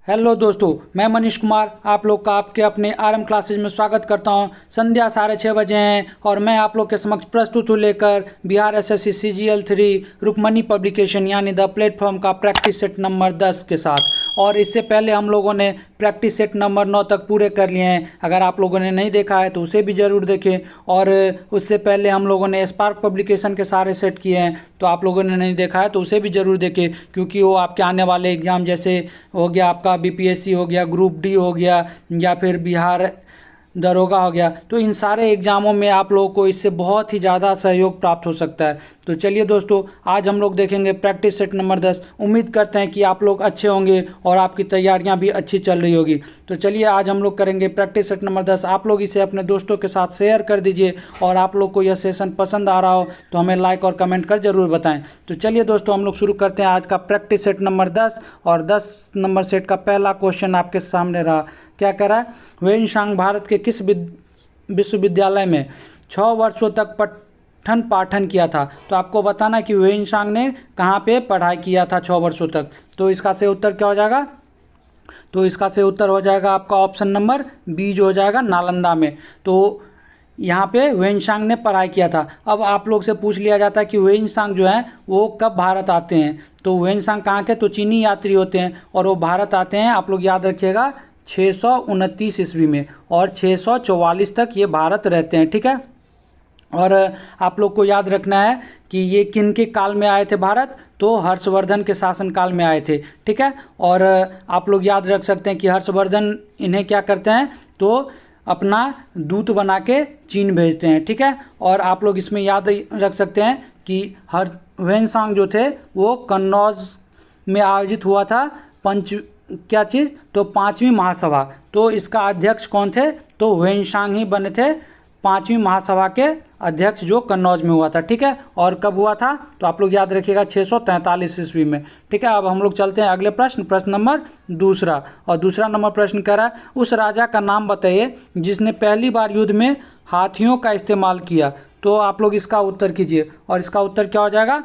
Hello दोस्तों, मैं मनीष कुमार आप लोग का आपके अपने आरएम क्लासेज में स्वागत करता हूं। संध्या 6:30 बजे हैं और मैं आप लोग के समक्ष प्रस्तुत हूं लेकर Bihar SSC CGL3 Rukmini publication यानी द प्लेटफॉर्म का प्रैक्टिस सेट नंबर 10 के साथ। और इससे पहले हम लोगों ने प्रैक्टिस सेट नंबर 9 तक पूरे कर लिए हैं। अगर आप लोगों ने नहीं देखा है तो उसे भी ज़रूर देखें। और उससे पहले हम लोगों ने स्पार्क पब्लिकेशन के सारे सेट किए हैं, तो आप लोगों ने नहीं देखा है तो उसे भी ज़रूर देखें, क्योंकि वो आपके आने वाले एग्ज़ाम जैसे हो गया आपका BPSC हो गया, ग्रुप डी हो गया, या फिर बिहार दरोगा हो गया, तो इन सारे एग्ज़ामों में आप लोगों को इससे बहुत ही ज़्यादा सहयोग प्राप्त हो सकता है। तो चलिए दोस्तों, आज हम लोग देखेंगे प्रैक्टिस सेट नंबर 10। उम्मीद करते हैं कि आप लोग अच्छे होंगे और आपकी तैयारियां भी अच्छी चल रही होगी। तो चलिए आज हम लोग करेंगे प्रैक्टिस सेट नंबर 10। आप लोग इसे अपने दोस्तों के साथ शेयर कर दीजिए, और आप लोग को यह सेशन पसंद आ रहा हो तो हमें लाइक और कमेंट कर ज़रूर बताएं। तो चलिए दोस्तों, हम लोग शुरू करते हैं आज का प्रैक्टिस सेट नंबर 10। और 10 नंबर सेट का पहला क्वेश्चन आपके सामने रहा। क्या कह रहा है? वेइनसांग भारत के किस विश्वविद्यालय में 6 वर्षों तक पठन पाठन किया था? तो आपको बताना है कि वेइनसांग ने कहाँ पे पढ़ाई किया था 6 वर्षों तक। तो इसका सही उत्तर क्या हो जाएगा? तो इसका सही उत्तर हो जाएगा आपका ऑप्शन नंबर बी जो हो जाएगा, नालंदा में। तो यहाँ पे वेइनसांग ने पढ़ाई किया था। अब आप लोग से पूछ लिया जाता है कि वेइनसांग जो है वो कब भारत आते हैं। तो वेइनसांग कहाँ के? तो चीनी यात्री होते हैं और वो भारत आते हैं, आप लोग याद रखिएगा, 629 ईस्वी में, और 644 तक ये भारत रहते हैं। ठीक है। और आप लोग को याद रखना है कि ये किन के काल में आए थे भारत? तो हर्षवर्धन के शासनकाल में आए थे। ठीक है। और आप लोग याद रख सकते हैं कि हर्षवर्धन इन्हें क्या करते हैं? तो अपना दूत बना के चीन भेजते हैं। ठीक है। और आप लोग इसमें याद रख सकते हैं कि वेइनसांग जो थे वो कन्नौज में आयोजित हुआ था क्या चीज़? तो 5वीं महासभा। तो इसका अध्यक्ष कौन थे? तो वेइनसांग ही बने थे 5वीं महासभा के अध्यक्ष, जो कन्नौज में हुआ था। ठीक है। और कब हुआ था? तो आप लोग याद रखिएगा 643 ईस्वी में। ठीक है। अब हम लोग चलते हैं अगले प्रश्न नंबर दूसरा। और दूसरा नंबर प्रश्न कह रहा है, उस राजा का नाम बताइए जिसने पहली बार युद्ध में हाथियों का इस्तेमाल किया। तो आप लोग इसका उत्तर कीजिए, और इसका उत्तर क्या हो जाएगा?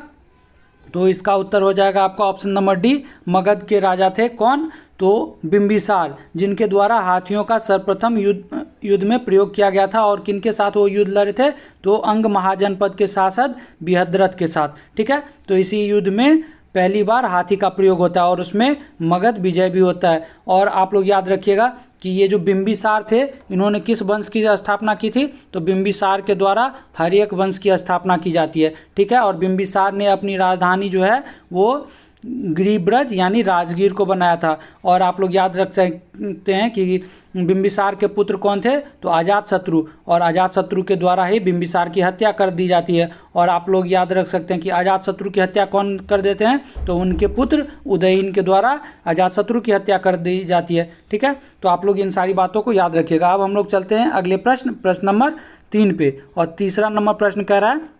तो इसका उत्तर हो जाएगा आपका ऑप्शन नंबर डी, मगध के राजा थे। कौन? तो बिंबिसार, जिनके द्वारा हाथियों का सर्वप्रथम युद्ध में प्रयोग किया गया था। और किनके साथ वो युद्ध लड़े थे? तो अंग महाजनपद के शासक बृहद्रथ के साथ। ठीक है। तो इसी युद्ध में पहली बार हाथी का प्रयोग होता है और उसमें मगध विजय भी होता है। और आप लोग याद रखिएगा कि ये जो बिंबिसार थे, इन्होंने किस वंश की स्थापना की थी? तो बिंबिसार के द्वारा हर्यक वंश की स्थापना की जाती है। ठीक है। और बिंबिसार ने अपनी राजधानी जो है वो गिरिब्रज यानी राजगीर को बनाया था। और आप लोग याद रख सकते हैं कि बिंबिसार के पुत्र कौन थे? तो अजातशत्रु, और अजातशत्रु के द्वारा ही बिंबिसार की हत्या कर दी जाती है। और आप लोग याद रख सकते हैं कि अजातशत्रु की हत्या कौन कर देते हैं? तो उनके पुत्र उदयन के द्वारा अजातशत्रु की हत्या कर दी जाती है। ठीक है। तो आप लोग इन सारी बातों को याद रखिएगा। अब हम लोग चलते हैं अगले प्रश्न नंबर 3 पे। और तीसरा नंबर प्रश्न कह रहा है,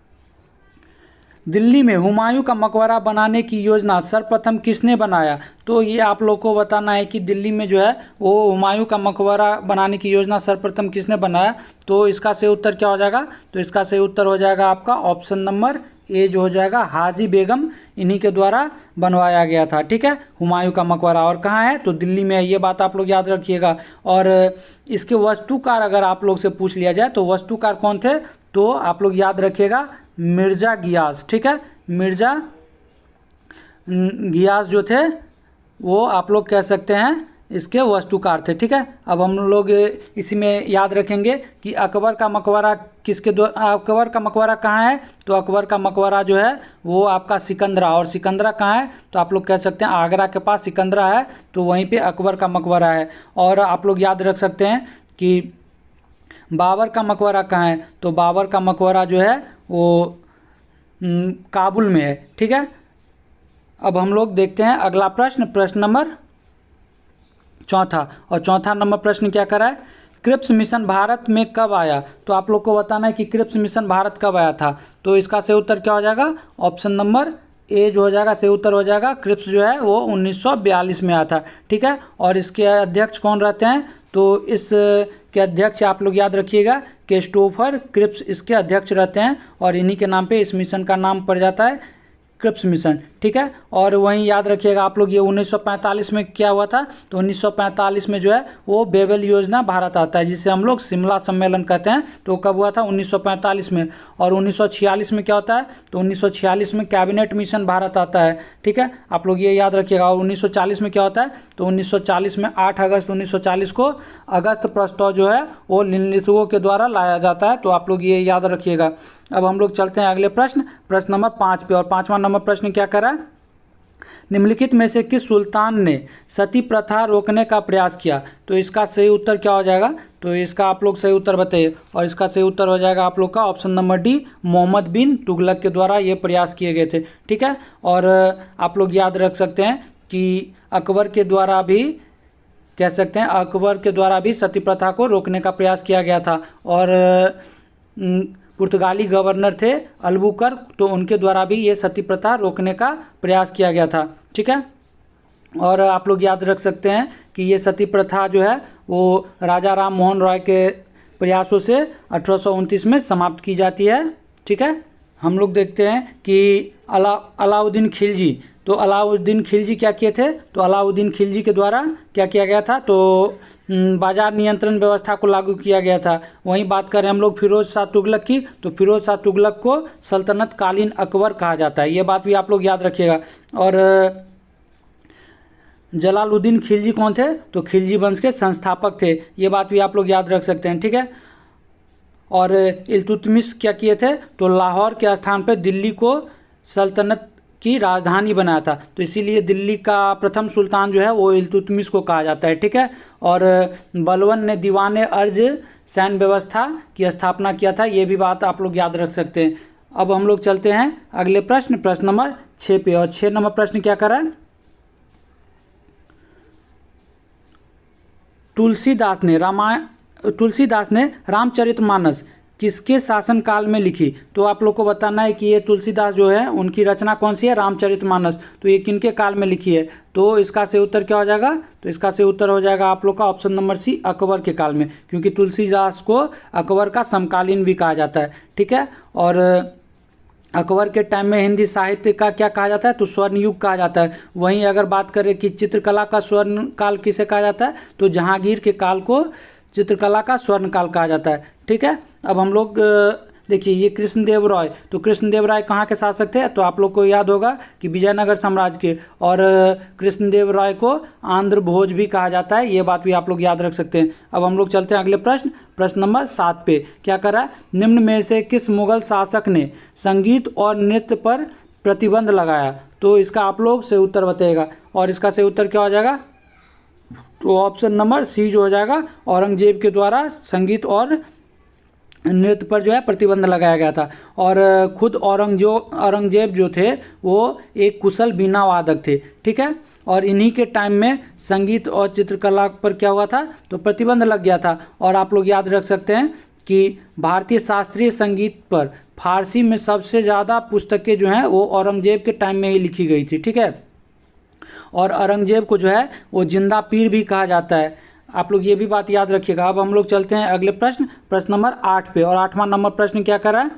दिल्ली में हुमायूं का मकबरा बनाने की योजना सर्वप्रथम किसने बनाया? तो ये आप लोग को बताना है कि दिल्ली में जो है वो हुमायूं का मकबरा बनाने की योजना सर्वप्रथम किसने बनाया। तो इसका सही उत्तर क्या हो जाएगा? तो इसका सही उत्तर हो जाएगा आपका ऑप्शन नंबर ए जो हो जाएगा, हाजी बेगम, इन्हीं के द्वारा बनवाया गया था। ठीक है। हुमायूं का मकबरा और कहाँ है? तो दिल्ली में है। ये बात आप लोग याद रखिएगा। और इसके वास्तुकार अगर आप लोग से पूछ लिया जाए तो वास्तुकार कौन थे? तो आप लोग याद रखिएगा, मिर्जा गियास। ठीक है। मिर्जा गियास जो थे वो आप लोग कह सकते हैं इसके वास्तुकार थे। ठीक है। अब हम लोग इसी में याद रखेंगे कि अकबर का मकबरा अकबर का मकबरा कहाँ है? तो अकबर का मकबरा जो है वो आपका सिकंदरा। और सिकंदरा कहाँ है? तो आप लोग कह सकते हैं आगरा के पास सिकंदरा है, तो वहीं पे अकबर का मकबरा है। और आप लोग याद रख सकते हैं कि बाबर का मकबरा कहाँ है? तो बाबर का मकबरा जो है वो काबुल में है। ठीक है। अब हम लोग देखते हैं अगला प्रश्न नंबर चौथा। और चौथा नंबर प्रश्न क्या कर रहा है, क्रिप्स मिशन भारत में कब आया? तो आप लोग को बताना है कि क्रिप्स मिशन भारत कब आया था। तो इसका सही उत्तर क्या हो जाएगा? ऑप्शन नंबर ए जो हो जाएगा सही उत्तर हो जाएगा। क्रिप्स जो है वो 1942 में आया था। ठीक है। और इसके अध्यक्ष कौन रहते हैं? तो इस के अध्यक्ष आप लोग याद रखिएगा, क्रिस्टोफर क्रिप्स इसके अध्यक्ष रहते हैं। और इन्हीं के नाम पे इस मिशन का नाम पड़ जाता है क्रिप्स मिशन। ठीक है। और वहीं याद रखिएगा आप लोग, ये 1945 में क्या हुआ था, तो 1945 में जो है वो बेबल योजना भारत आता है, जिसे हम लोग शिमला सम्मेलन कहते हैं। तो कब हुआ था, 1945 में। और 1946 में क्या होता है, तो 1946 में कैबिनेट मिशन भारत आता है, ठीक है, आप लोग ये याद रखिएगा। और 1940 में क्या होता है, तो 1940 में 8 अगस्त 1940 को अगस्त प्रस्ताव जो है वो निम्नलिखितों के द्वारा लाया जाता है, तो आप लोग ये याद रखिएगा। अब हम लोग चलते हैं अगले प्रश्न नंबर 5 पे। और 5वां नंबर प्रश्न क्या करा, निम्नलिखित में से किस सुल्तान ने सती प्रथा रोकने का प्रयास किया। तो इसका सही उत्तर क्या हो जाएगा, तो इसका आप लोग सही उत्तर बताइए। और इसका सही उत्तर हो जाएगा आप लोग का ऑप्शन नंबर डी, मोहम्मद बिन तुगलक के द्वारा ये प्रयास किए गए थे, ठीक है। और आप लोग याद रख सकते हैं कि अकबर के द्वारा भी कह सकते हैं, अकबर के द्वारा भी सती प्रथा को रोकने का प्रयास किया गया था। और पुर्तगाली गवर्नर थे अलबुकर्क, तो उनके द्वारा भी ये सती प्रथा रोकने का प्रयास किया गया था, ठीक है। और आप लोग याद रख सकते हैं कि ये सती प्रथा जो है वो राजा राम मोहन रॉय के प्रयासों से 1829 में समाप्त की जाती है, ठीक है। हम लोग देखते हैं कि अलाउद्दीन खिलजी, तो अलाउद्दीन खिलजी क्या किए थे, तो अलाउद्दीन खिलजी के द्वारा क्या किया गया था, तो बाजार नियंत्रण व्यवस्था को लागू किया गया था। वहीं बात करें हम लोग फिरोज शाह तुगलक की, तो फिरोज शाह तुगलक को सल्तनत कालीन अकबर कहा जाता है, ये बात भी आप लोग याद रखिएगा। और जलालुद्दीन खिलजी कौन थे, तो खिलजी वंश के संस्थापक थे, ये बात भी आप लोग याद रख सकते हैं, ठीक है। और इल्तुतमिश क्या किए थे, तो लाहौर के स्थान पर दिल्ली को सल्तनत की राजधानी बनाया था, तो इसीलिए दिल्ली का प्रथम सुल्तान जो है वो इल्तुतमिश को कहा जाता है, ठीक है। और बलवन ने दीवाने अर्ज सैन्य व्यवस्था की स्थापना किया था, ये भी बात आप लोग याद रख सकते हैं। अब हम लोग चलते हैं अगले प्रश्न नंबर 6 पे। और 6 नंबर प्रश्न क्या कर रहा है, तुलसीदास ने रामचरितमानस किसके शासनकाल में लिखी। तो आप लोग को बताना है कि ये तुलसीदास जो है उनकी रचना कौन सी है, रामचरितमानस, तो ये किनके काल में लिखी है। तो इसका सही उत्तर क्या हो जाएगा, तो इसका सही उत्तर हो जाएगा आप लोग का ऑप्शन नंबर सी, अकबर के काल में, क्योंकि तुलसीदास को अकबर का समकालीन भी कहा जाता है, ठीक है। और अकबर के टाइम में हिंदी साहित्य का क्या कहा जाता है, तो स्वर्ण युग कहा जाता है। वहीं अगर बात करें कि चित्रकला का स्वर्ण काल किसे कहा जाता है, तो जहांगीर के काल को चित्रकला का स्वर्ण काल कहा जाता है, ठीक है। अब हम लोग देखिए ये कृष्णदेव राय, तो कृष्णदेव राय कहाँ के शासक थे, तो आप लोग को याद होगा कि विजयनगर साम्राज्य के। और कृष्णदेव राय को आंध्र भोज भी कहा जाता है, ये बात भी आप लोग याद रख सकते हैं। अब हम लोग चलते हैं अगले प्रश्न नंबर 7 पे। क्या करा, निम्न में से किस मुगल शासक ने संगीत और नृत्य पर प्रतिबंध लगाया। तो इसका आप लोग सही उत्तर बताइएगा। और इसका सही उत्तर क्या हो जाएगा, तो ऑप्शन नंबर सी जो हो जाएगा, औरंगजेब के द्वारा संगीत और नृत्य पर जो है प्रतिबंध लगाया गया था। और खुद औरंगजेब जो थे वो एक कुशल बीना वादक थे, ठीक है। और इन्हीं के टाइम में संगीत और चित्रकला पर क्या हुआ था, तो प्रतिबंध लग गया था। और आप लोग याद रख सकते हैं कि भारतीय शास्त्रीय संगीत पर फारसी में सबसे ज़्यादा पुस्तकें जो हैं वो औरंगजेब के टाइम में ही लिखी गई थी, ठीक है। और औरंगजेब को जो है वो जिंदा पीर भी कहा जाता है, आप लोग ये भी बात याद रखिएगा। अब हम लोग चलते हैं अगले प्रश्न नंबर 8 पे। और 8वां नंबर प्रश्न क्या कर रहा है,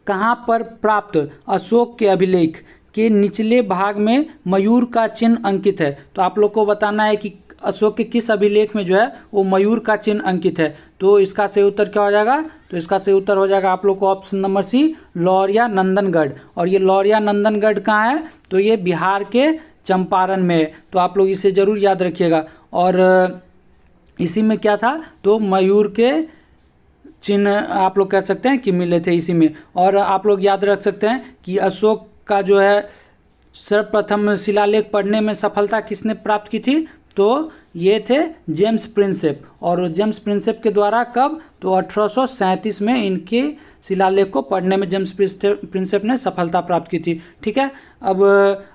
कहाँ पर प्राप्त अशोक के अभिलेख के निचले भाग में मयूर का चिन्ह अंकित है। तो आप लोग को बताना है कि अशोक के किस अभिलेख में जो है वो मयूर का चिन्ह अंकित है। तो इसका सही उत्तर क्या हो जाएगा, तो इसका सही उत्तर हो जाएगा आप लोग को option number C, Lauriya Nandangarh. और ये लौरिया नंदनगढ़ कहाँ है, तो ये बिहार के चंपारण में है, तो आप लोग इसे ज़रूर याद रखिएगा। और इसी में क्या था, तो मयूर के चिन्ह आप लोग कह सकते हैं कि मिले थे इसी में। और आप लोग याद रख सकते हैं कि अशोक का जो है सर्वप्रथम शिलालेख पढ़ने में सफलता किसने प्राप्त की थी, तो ये थे जेम्स प्रिंसेप। और जेम्स प्रिंसेप के द्वारा कब, तो 1837 में इनके शिलालेख को पढ़ने में जेम्स प्रिंसेप ने सफलता प्राप्त की थी, ठीक है। अब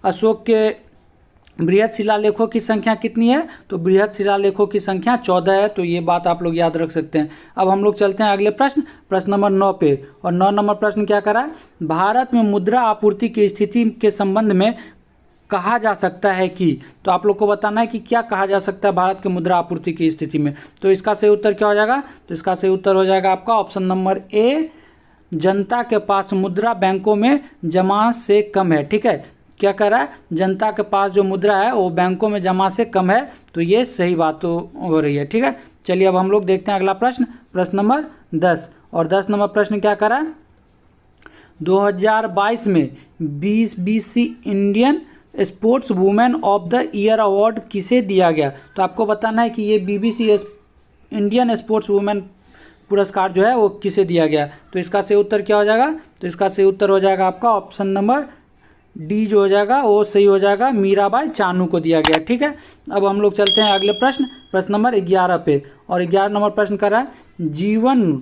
अशोक के बृहद शिलालेखों की संख्या कितनी है, तो बृहद शिलालेखों की संख्या 14 है, तो ये बात आप लोग याद रख सकते हैं। अब हम लोग चलते हैं अगले प्रश्न नंबर 9 पे। और 9 नंबर प्रश्न क्या करा है, भारत में मुद्रा आपूर्ति की स्थिति के संबंध में कहा जा सकता है कि, तो आप लोग को बताना है कि क्या कहा जा सकता है भारत के मुद्रा आपूर्ति की स्थिति में। तो इसका सही उत्तर क्या हो जाएगा, तो इसका सही उत्तर हो जाएगा आपका ऑप्शन नंबर ए, जनता के पास मुद्रा बैंकों में जमा से कम है। ठीक है, क्या कह रहा है, जनता के पास जो मुद्रा है वो बैंकों में जमा से कम है, तो ये सही बात हो रही है। ठीक है, चलिए अब हम लोग देखते हैं अगला प्रश्न, प्रश्न नंबर 10। और 10 नंबर प्रश्न क्या कह रहा है, 2022 में BBC Indian sports women of the year award किसे दिया गया। तो आपको बताना है कि ये BBC इंडियन स्पोर्ट्स वुमेन पुरस्कार जो है वो किसे दिया गया। तो इसका सही उत्तर क्या हो जाएगा, तो इसका सही उत्तर हो जाएगा आपका ऑप्शन नंबर डी जो हो जाएगा वो सही हो जाएगा, मीराबाई चानू को दिया गया। ठीक है, अब हम लोग चलते हैं अगले प्रश्न, प्रश्न नंबर 11 पे। और 11 नंबर प्रश्न कर रहा है, जीवन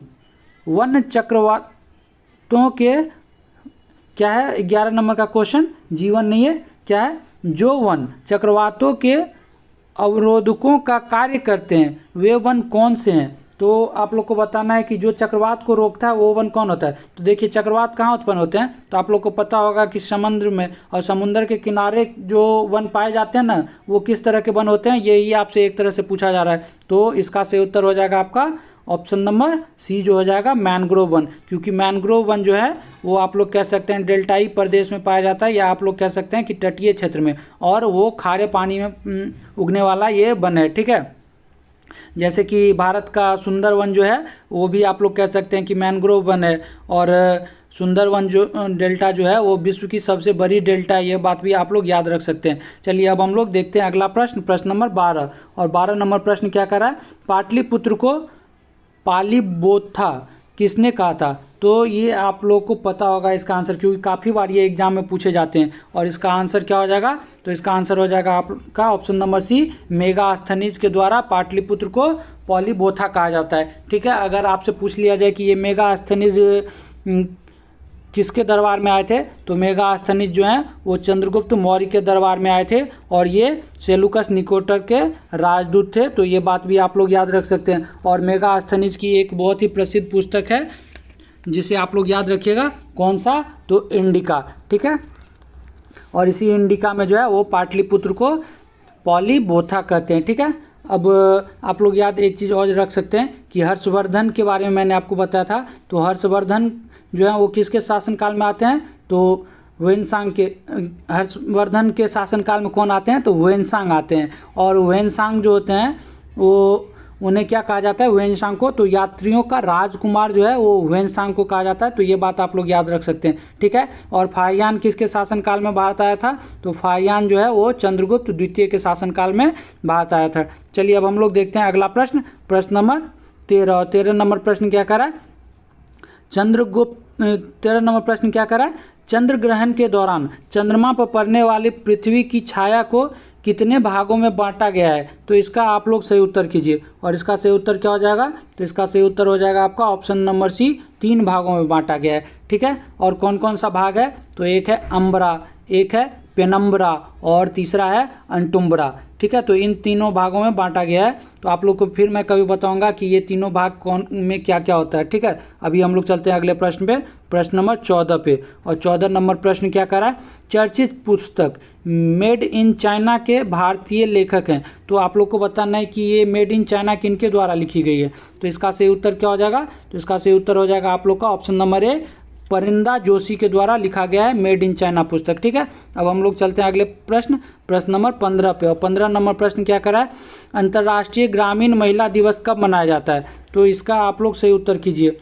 वन चक्रवातों के क्या है, 11 नंबर का क्वेश्चन जीवन नहीं है, क्या है, जो वन चक्रवातों के अवरोधकों का कार्य करते हैं वे वन कौन से हैं। तो आप लोग को बताना है कि जो चक्रवात को रोकता है वो वन कौन होता है। तो देखिए चक्रवात कहाँ उत्पन्न होते हैं, तो आप लोग को पता होगा कि समुद्र में, और समुद्र के किनारे जो वन पाए जाते हैं ना वो किस तरह के वन होते हैं, यही आपसे एक तरह से पूछा जा रहा है। तो इसका सही उत्तर हो जाएगा आपका ऑप्शन नंबर सी जो हो जाएगा, मैनग्रोव वन। क्योंकि मैनग्रोव वन जो है वो आप लोग कह सकते हैं डेल्टाई प्रदेश में पाया जाता है, या आप लोग कह सकते हैं कि तटीय क्षेत्र में, और वो खारे पानी में उगने वाला ये वन है। ठीक है, जैसे कि भारत का सुंदर वन जो है वो भी आप लोग कह सकते हैं कि मैनग्रोव वन है, और सुंदर वन जो डेल्टा जो है वो विश्व की सबसे बड़ी डेल्टा है, ये बात भी आप लोग याद रख सकते हैं। चलिए अब हम लोग देखते हैं अगला प्रश्न, प्रश्न नंबर 12। और 12 नंबर प्रश्न क्या कर रहा है, पाटलिपुत्र को पालीबोथा किसने कहा था। तो ये आप लोग को पता होगा इसका आंसर, क्योंकि काफ़ी बार ये एग्जाम में पूछे जाते हैं। और इसका आंसर क्या हो जाएगा, तो इसका आंसर हो जाएगा आपका ऑप्शन नंबर सी, मेगास्थनीज के द्वारा पाटलिपुत्र को पालीबोथा कहा जाता है। ठीक है, अगर आपसे पूछ लिया जाए कि ये मेगास्थनीज किसके दरबार में आए थे, तो मेगास्थनीज जो हैं वो चंद्रगुप्त मौर्य के दरबार में आए थे, और ये सेलुकस निकोटर के राजदूत थे। तो ये बात भी आप लोग याद रख सकते हैं। और मेगास्थनीज की एक बहुत ही प्रसिद्ध पुस्तक है जिसे आप लोग याद रखिएगा, कौन सा, तो इंडिका। ठीक है, और इसी इंडिका में जो है वो पाटलिपुत्र को पालीबोथा कहते हैं। ठीक है, अब आप लोग याद एक चीज़ और रख सकते हैं कि हर्षवर्धन के बारे में मैंने आपको बताया था। तो हर्षवर्धन जो है वो किसके शासनकाल में आते हैं, तो वेनसांग के, हर्षवर्धन के शासनकाल में कौन आते हैं, तो वेनसांग आते हैं। और वेनसांग जो होते हैं वो उन्हें क्या कहा जाता है, वेनसांग को, तो यात्रियों का राजकुमार जो है वो वेनसांग को कहा जाता है। तो ये बात आप लोग याद रख सकते हैं। ठीक है, और फाहियान किसके शासनकाल में भारत आया था, तो फाहियान जो है वो चंद्रगुप्त द्वितीय के शासनकाल में भारत आया था। चलिए अब हम लोग देखते हैं अगला प्रश्न, प्रश्न नंबर 13। 13 नंबर प्रश्न क्या कह रहा है, 13 नंबर प्रश्न क्या कर रहा है, चंद्र ग्रहण के दौरान चंद्रमा पर पड़ने वाली पृथ्वी की छाया को कितने भागों में बांटा गया है। तो इसका आप लोग सही उत्तर कीजिए। और इसका सही उत्तर क्या हो जाएगा, तो इसका सही उत्तर हो जाएगा आपका ऑप्शन नंबर सी, 3 भागों में बांटा गया है। ठीक है, और कौन कौन सा भाग है, तो एक है अम्बरा, एक है पेनम्बरा, और तीसरा है अंटुम्बरा। ठीक है, तो इन तीनों भागों में बांटा गया है। तो आप लोग को फिर मैं कभी बताऊंगा कि ये तीनों भाग कौन में क्या क्या होता है। ठीक है, अभी हम लोग चलते हैं अगले प्रश्न पे, प्रश्न नंबर 14 पे। और 14 नंबर प्रश्न क्या कर रहा है, चर्चित पुस्तक मेड इन चाइना के भारतीय लेखक हैं। तो आप लोग को बताना है कि ये मेड इन चाइना किनके द्वारा लिखी गई है। तो इसका सही उत्तर क्या हो जाएगा, तो इसका सही उत्तर हो जाएगा आप लोग का ऑप्शन नंबर ए, परिंदा जोशी के द्वारा लिखा गया है मेड इन चाइना पुस्तक। ठीक है, अब हम लोग चलते हैं अगले प्रश्न, प्रश्न नंबर 15 पे। और 15 नंबर प्रश्न क्या कर रहा है, अंतर्राष्ट्रीय ग्रामीण महिला दिवस कब मनाया जाता है। तो इसका आप लोग सही उत्तर कीजिए।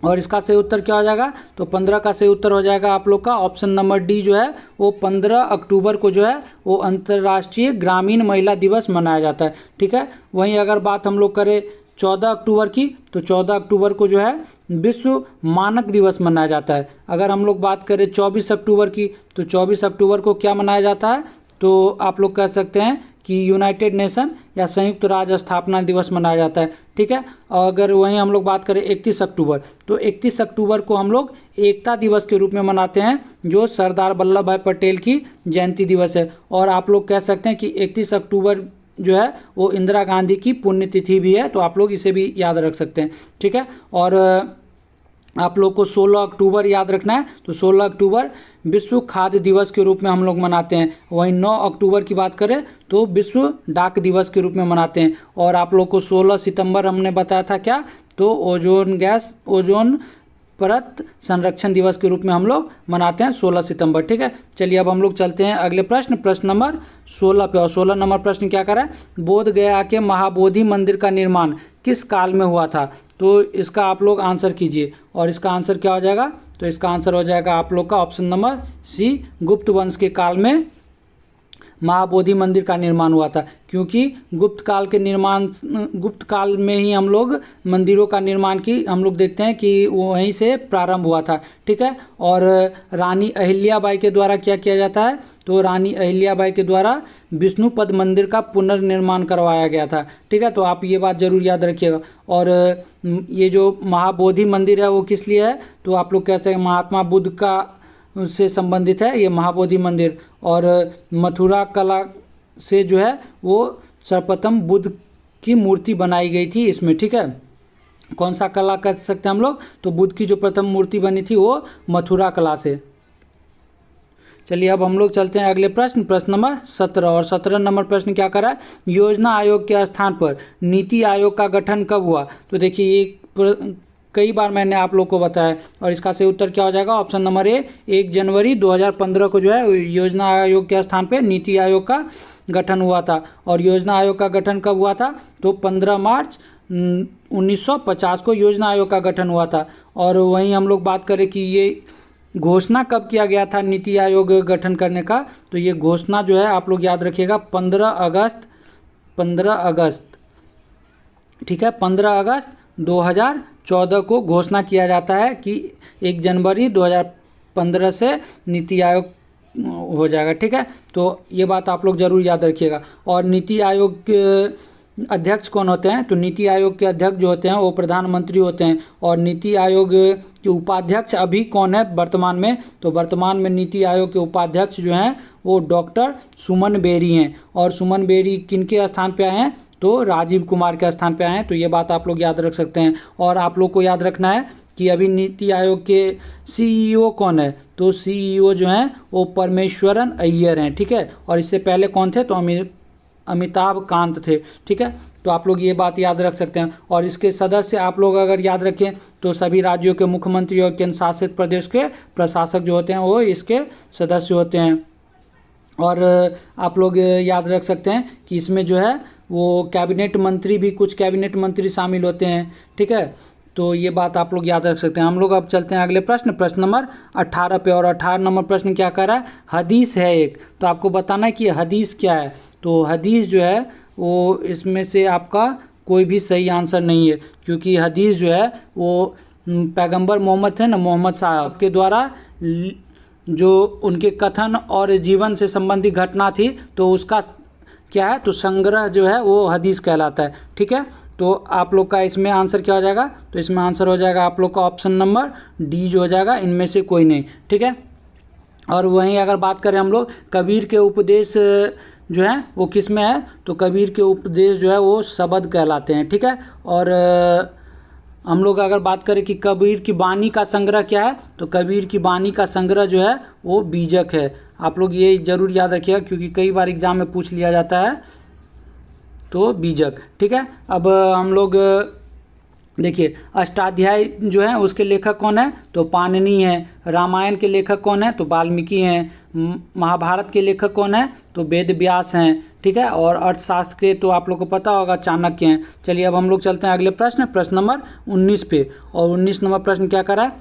और इसका सही उत्तर क्या हो जाएगा, तो 15 का सही उत्तर हो जाएगा आप लोग का ऑप्शन नंबर डी जो है वो 15 अक्टूबर को जो है वो अंतर्राष्ट्रीय ग्रामीण महिला दिवस मनाया जाता है। ठीक है, वहीं अगर बात हम लोग करें 14 अक्टूबर की, तो 14 अक्टूबर को जो है विश्व मानक दिवस मनाया जाता है। अगर हम लोग बात करें 24 अक्टूबर की, तो 24 अक्टूबर को क्या मनाया जाता है, तो आप लोग कह सकते हैं कि यूनाइटेड नेशन या संयुक्त राज्य स्थापना दिवस मनाया जाता है। ठीक है, और अगर वहीं हम लोग बात करें 31 अक्टूबर, तो 31 अक्टूबर को हम लोग एकता दिवस के रूप में मनाते हैं, जो सरदार वल्लभ भाई पटेल की जयंती दिवस है। और आप लोग कह सकते हैं कि 31 अक्टूबर जो है वो इंदिरा गांधी की पुण्यतिथि भी है, तो आप लोग इसे भी याद रख सकते हैं। ठीक है, और आप लोग को 16 अक्टूबर याद रखना है, तो 16 अक्टूबर विश्व खाद्य दिवस के रूप में हम लोग मनाते हैं। वहीं 9 अक्टूबर की बात करें तो विश्व डाक दिवस के रूप में मनाते हैं। और आप लोग को 16 सितंबर हमने बताया था क्या, तो ओजोन परत संरक्षण दिवस के रूप में हम लोग मनाते हैं 16 सितंबर। ठीक है, चलिए अब हम लोग चलते हैं अगले प्रश्न नंबर 16 पे। और 16 नंबर प्रश्न क्या कर रहा है, बोध गया के महाबोधि मंदिर का निर्माण किस काल में हुआ था? तो इसका आप लोग आंसर कीजिए। और इसका आंसर क्या हो जाएगा, तो इसका आंसर हो जाएगा आप लोग का ऑप्शन नंबर सी, गुप्त वंश के काल में महाबोधि मंदिर का निर्माण हुआ था। क्योंकि गुप्त काल में ही हम लोग मंदिरों का निर्माण की हम लोग देखते हैं कि वहीं से प्रारंभ हुआ था। ठीक है, और रानी अहिल्याबाई के द्वारा क्या किया जाता है, तो रानी अहिल्याबाई के द्वारा विष्णुपद मंदिर का पुनर्निर्माण करवाया गया था। ठीक है, तो आप ये बात जरूर याद रखिएगा। और ये जो महाबोधि मंदिर है वो किस लिए है, तो आप लोग कह सकते हैं महात्मा बुद्ध का से संबंधित है ये महाबोधि मंदिर। और मथुरा कला से जो है वो सर्वप्रथम बुद्ध की मूर्ति बनाई गई थी इसमें। ठीक है, कौन सा कला कह सकते हैं हम लोग, तो बुद्ध की जो प्रथम मूर्ति बनी थी वो मथुरा कला से। चलिए अब हम लोग चलते हैं अगले प्रश्न नंबर 17। और 17 नंबर प्रश्न क्या कर रहा है, योजना आयोग के स्थान पर नीति आयोग का गठन कब हुआ? तो देखिए ये कई बार मैंने आप लोग को बताया, और इसका सही उत्तर क्या हो जाएगा, ऑप्शन नंबर ए, 1 जनवरी 2015 को जो है योजना आयोग के स्थान पे नीति आयोग का गठन हुआ था। और योजना आयोग का गठन कब हुआ था, तो 15 मार्च 1950 को योजना आयोग का गठन हुआ था। और वहीं हम लोग बात करें कि ये घोषणा कब किया गया था नीति आयोग गठन करने का, तो ये घोषणा जो है आप लोग याद रखिएगा 15 अगस्त। ठीक है, 15 अगस्त 2014 को घोषणा किया जाता है कि 1 जनवरी 2015 से नीति आयोग हो जाएगा। ठीक है, तो ये बात आप लोग जरूर याद रखिएगा। और नीति आयोग के अध्यक्ष कौन होते हैं, तो नीति आयोग के अध्यक्ष जो होते हैं वो प्रधानमंत्री होते हैं। और नीति आयोग के उपाध्यक्ष अभी कौन है वर्तमान में, तो वर्तमान में नीति आयोग के उपाध्यक्ष जो हैं वो डॉक्टर सुमन बेरी हैं। और सुमन बेरी किनके स्थान पे आए हैं, तो राजीव कुमार के स्थान पे आए हैं। तो ये बात आप लोग याद रख सकते हैं। और आप लोग को याद रखना है कि अभी नीति आयोग के सीईओ कौन है, तो सीईओ जो हैं वो परमेश्वरन अय्यर हैं। ठीक है, और इससे पहले कौन थे, तो अमिताभ कांत थे। ठीक है, तो आप लोग ये बात याद रख सकते हैं। और इसके सदस्य आप लोग अगर याद रखें तो सभी राज्यों के मुख्यमंत्री और केंद्र शासित प्रदेश के प्रशासक जो होते हैं वो इसके सदस्य होते हैं। और आप लोग याद रख सकते हैं कि इसमें जो है वो कैबिनेट मंत्री भी, कुछ कैबिनेट मंत्री शामिल होते हैं। ठीक है, तो ये बात आप लोग याद रख सकते हैं। हम लोग अब चलते हैं अगले प्रश्न नंबर 18 पे। और 18 नंबर प्रश्न क्या कर रहा है, हदीस है एक, तो आपको बताना है कि हदीस क्या है। तो हदीस जो है वो इसमें से आपका कोई भी सही आंसर नहीं है, क्योंकि हदीस जो है वो पैगंबर मोहम्मद थे ना, मोहम्मद साहब के द्वारा जो उनके कथन और जीवन से संबंधित घटना थी, तो उसका क्या है, तो संग्रह जो है वो हदीस कहलाता है। ठीक है, तो आप लोग का इसमें आंसर क्या हो जाएगा, तो इसमें आंसर हो जाएगा आप लोग का ऑप्शन नंबर डी जो हो जाएगा, इनमें से कोई नहीं। ठीक है, और वहीं अगर बात करें हम लोग कबीर के उपदेश जो है वो किस में है, तो कबीर के उपदेश जो है वो शब्द कहलाते हैं। ठीक है, और हम लोग अगर बात करें कि कबीर की बानी का संग्रह क्या है, तो कबीर की बानी का संग्रह जो है वो बीजक है। आप लोग ये जरूर याद रखिएगा, क्योंकि कई बार एग्जाम में पूछ लिया जाता है, तो बीजक। ठीक है, अब हम लोग देखिए अष्टाध्याय जो है उसके लेखक कौन है, तो पाणिनि है। रामायण के लेखक कौन है, तो वाल्मीकि हैं। महाभारत के लेखक कौन है, तो वेद व्यास हैं। ठीक है, और अर्थशास्त्र के तो आप लोग को पता होगा चाणक्य हैं। चलिए अब हम लोग चलते हैं अगले प्रश्न नंबर 19 पे। और 19 नंबर प्रश्न क्या कर रहा है,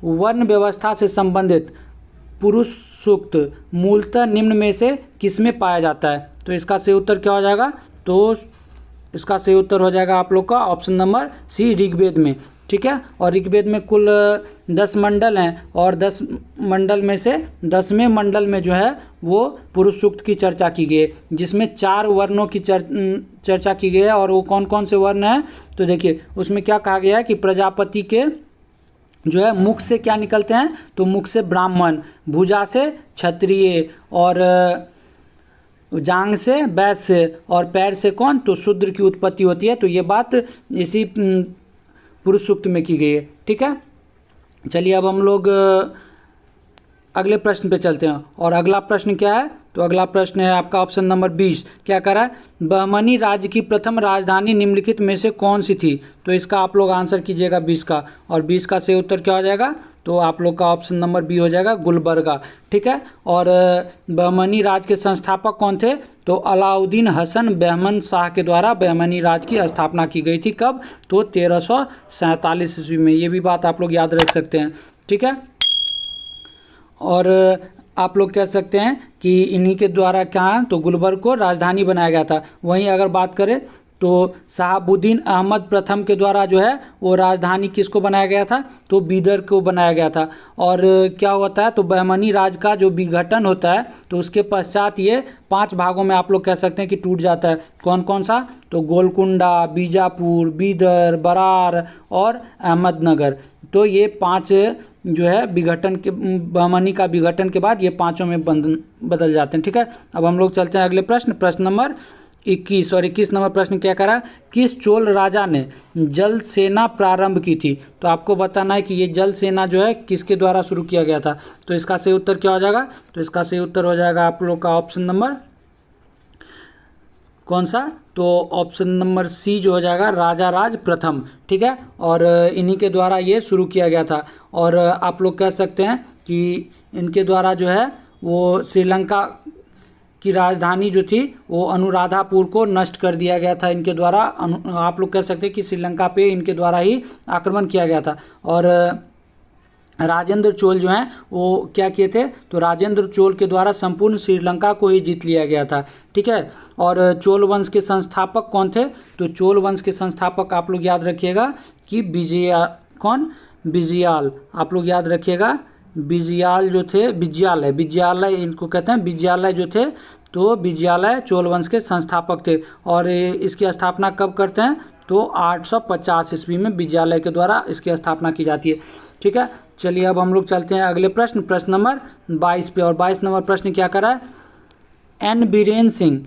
वर्ण व्यवस्था से संबंधित पुरुष सूक्त मूलतः निम्न में से किसमें पाया जाता है? तो इसका सही उत्तर क्या हो जाएगा, तो इसका सही उत्तर हो जाएगा आप लोग का ऑप्शन नंबर सी, ऋग्वेद में। ठीक है, और ऋग्वेद में कुल 10 मंडल हैं, और 10 मंडल में से 10वें मंडल में जो है वो पुरुष सूक्त की चर्चा की गई है, जिसमें 4 वर्णों की चर्चा की गई है। और वो कौन कौन से वर्ण हैं, तो देखिए उसमें क्या कहा गया है कि प्रजापति के जो है मुख से क्या निकलते हैं, तो मुख से ब्राह्मण, भुजा से क्षत्रिय, और जांग से वैश्य, और पैर से कौन, तो शूद्र की उत्पत्ति होती है। तो ये बात इसी पुरुष सूक्त में की गई है। ठीक है, चलिए अब हम लोग अगले प्रश्न पे चलते हैं। और अगला प्रश्न क्या है? तो अगला प्रश्न है आपका ऑप्शन नंबर 20। क्या करा है? बहमनी राज्य की प्रथम राजधानी निम्नलिखित में से कौन सी थी? तो इसका आप लोग आंसर कीजिएगा 20 का, और 20 का सही उत्तर क्या हो जाएगा? तो आप लोग का ऑप्शन नंबर बी हो जाएगा, गुलबर्गा। ठीक है। और बहमनी राज्य के संस्थापक कौन थे? तो अलाउद्दीन हसन बहमन शाह के द्वारा बहमनी राज्य की स्थापना की गई थी। कब? तो 1347 ईस्वी में। ये भी बात आप लोग याद रख सकते हैं। ठीक है। और आप लोग कह सकते हैं कि इन्हीं के द्वारा क्या, तो गुलबर्ग को राजधानी बनाया गया था। वहीं अगर बात करें तो शहाबुद्दीन अहमद प्रथम के द्वारा जो है वो राजधानी किसको बनाया गया था? तो बीदर को बनाया गया था। और क्या होता है? तो बहमनी राज्य का जो विघटन होता है तो उसके पश्चात ये 5 भागों में आप लोग कह सकते हैं कि टूट जाता है। कौन कौन सा? तो गोलकुंडा, बीजापुर, बीदर, बरार और अहमदनगर। तो ये 5 जो है विघटन के, बहमनी का विघटन के बाद ये पाँचों में बदल जाते हैं। ठीक है। अब हम लोग चलते हैं अगले प्रश्न, प्रश्न नंबर 21। और 21 नंबर प्रश्न क्या करा? किस चोल राजा ने जल सेना प्रारंभ की थी? तो आपको बताना है कि ये जल सेना जो है किसके द्वारा शुरू किया गया था। तो इसका सही उत्तर क्या हो जाएगा? तो इसका सही उत्तर हो जाएगा आप लोग का ऑप्शन नंबर कौन सा? तो ऑप्शन नंबर सी जो हो जाएगा, राजा राज प्रथम। ठीक है। और इन्हीं के द्वारा ये शुरू किया गया था। और आप लोग कह सकते हैं कि इनके द्वारा जो है वो श्रीलंका की राजधानी जो थी वो अनुराधापुर को नष्ट कर दिया गया था इनके द्वारा। आप लोग कह सकते हैं कि श्रीलंका पे इनके द्वारा ही आक्रमण किया गया था। और राजेंद्र चोल जो हैं वो क्या किए थे? तो राजेंद्र चोल के द्वारा संपूर्ण श्रीलंका को ही जीत लिया गया था। ठीक है। और चोल वंश के संस्थापक कौन थे? तो चोल वंश के संस्थापक आप लोग याद रखिएगा कि विजयाल। आप लोग याद रखिएगा, विजयाल जो थे, विजयालय इनको कहते हैं। विजयालय जो थे तो विजयालय चोल वंश के संस्थापक थे। और इसकी स्थापना कब करते हैं? तो 850 ईस्वी में विजयालय के द्वारा इसकी स्थापना की जाती है। ठीक है। चलिए अब हम लोग चलते हैं अगले प्रश्न, प्रश्न नंबर 22 पे। और 22 नंबर प्रश्न क्या करा है? एन बीरेन सिंह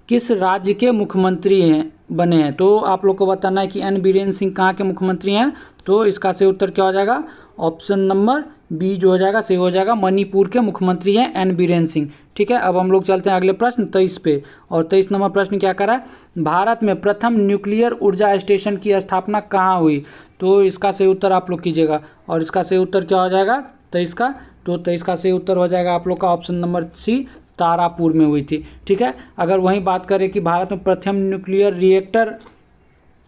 किस राज्य के मुख्यमंत्री बने हैं? तो आप लोग को बताना है कि एन बीरेन सिंह कहाँ के मुख्यमंत्री हैं। तो इसका सही उत्तर क्या हो जाएगा? ऑप्शन नंबर बी जो हो जाएगा सही हो जाएगा, मणिपुर के मुख्यमंत्री हैं एन बीरेन सिंह। ठीक है। अब हम लोग चलते हैं अगले प्रश्न 23 पे। और 23 नंबर प्रश्न क्या करा है? भारत में प्रथम न्यूक्लियर ऊर्जा स्टेशन की स्थापना कहाँ हुई? तो इसका सही उत्तर आप लोग कीजिएगा। और इसका सही उत्तर क्या हो जाएगा 23 का? तो 23 का सही उत्तर हो जाएगा आप लोग का ऑप्शन नंबर सी, तारापुर में हुई थी। ठीक है। अगर वहीं बात करें कि भारत में प्रथम न्यूक्लियर रिएक्टर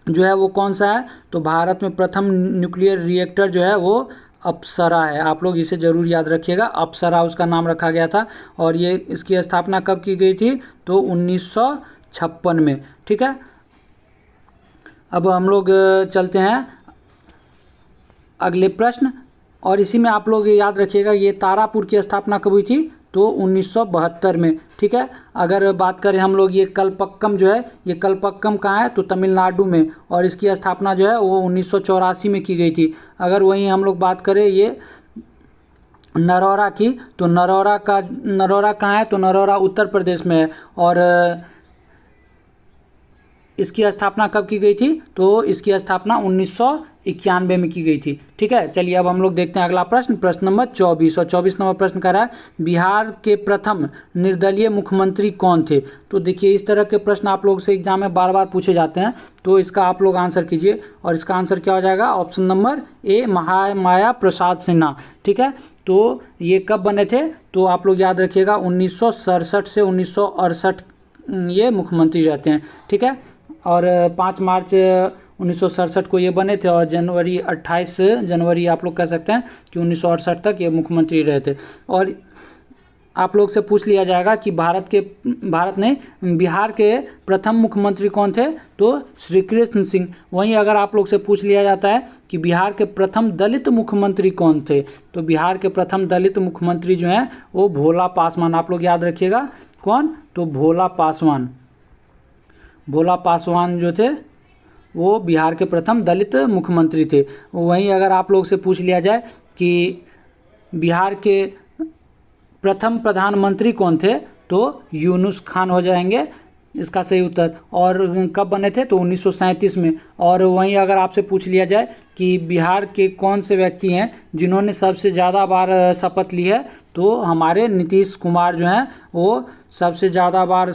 जो है वो कौन सा है? तो भारत में प्रथम न्यूक्लियर रिएक्टर जो है वो अप्सरा है। आप लोग इसे ज़रूर याद रखिएगा, अप्सरा उसका नाम रखा गया था। और ये इसकी स्थापना कब की गई थी? तो 1956 में। ठीक है। अब हम लोग चलते हैं अगले प्रश्न। और इसी में आप लोग याद रखिएगा ये तारापुर की स्थापना कब हुई थी? तो 1972 में। ठीक है। अगर बात करें हम लोग ये कलपक्कम जो है, ये कलपक्कम कहाँ है? तो तमिलनाडु में। और इसकी स्थापना जो है वो 1984 में की गई थी। अगर वहीं हम लोग बात करें ये नरौरा की, तो नरौरा कहाँ है? तो नरौरा उत्तर प्रदेश में है। और इसकी स्थापना कब की गई थी? तो इसकी स्थापना 1991 में की गई थी। ठीक है। चलिए अब हम लोग देखते हैं अगला प्रश्न, प्रश्न नंबर 24। और 24 नंबर प्रश्न कह रहा है बिहार के प्रथम निर्दलीय मुख्यमंत्री कौन थे? तो देखिए इस तरह के प्रश्न आप लोग से एग्जाम में बार बार पूछे जाते हैं। तो इसका आप लोग आंसर कीजिए। और इसका आंसर क्या हो जाएगा? ऑप्शन नंबर ए, महामाया प्रसाद सिन्हा। ठीक है। तो ये कब बने थे? तो आप लोग याद रखिएगा 1967 से 1968 ये मुख्यमंत्री रहते हैं। ठीक है। और 5 मार्च 1967 को ये बने थे। और 28 जनवरी आप लोग कह सकते हैं कि 1968 तक ये मुख्यमंत्री रहे थे। और आप लोग से पूछ लिया जाएगा कि बिहार के प्रथम मुख्यमंत्री कौन थे? तो श्री कृष्ण सिंह। वहीं अगर आप लोग से पूछ लिया जाता है कि बिहार के प्रथम दलित मुख्यमंत्री कौन थे? तो बिहार के प्रथम दलित मुख्यमंत्री जो हैं वो भोला पासवान। आप लोग याद रखिएगा कौन? तो भोला पासवान जो थे वो बिहार के प्रथम दलित मुख्यमंत्री थे। वहीं अगर आप लोग से पूछ लिया जाए कि बिहार के प्रथम प्रधानमंत्री कौन थे? तो यूनुस खान हो जाएंगे। इसका सही उत्तर। और कब बने थे, तो 1937 में। और वहीं अगर आपसे पूछ लिया जाए कि बिहार के कौन से व्यक्ति हैं जिन्होंने सबसे ज़्यादा बार शपथ ली है, तो हमारे नीतीश कुमार जो हैं वो सबसे ज़्यादा बार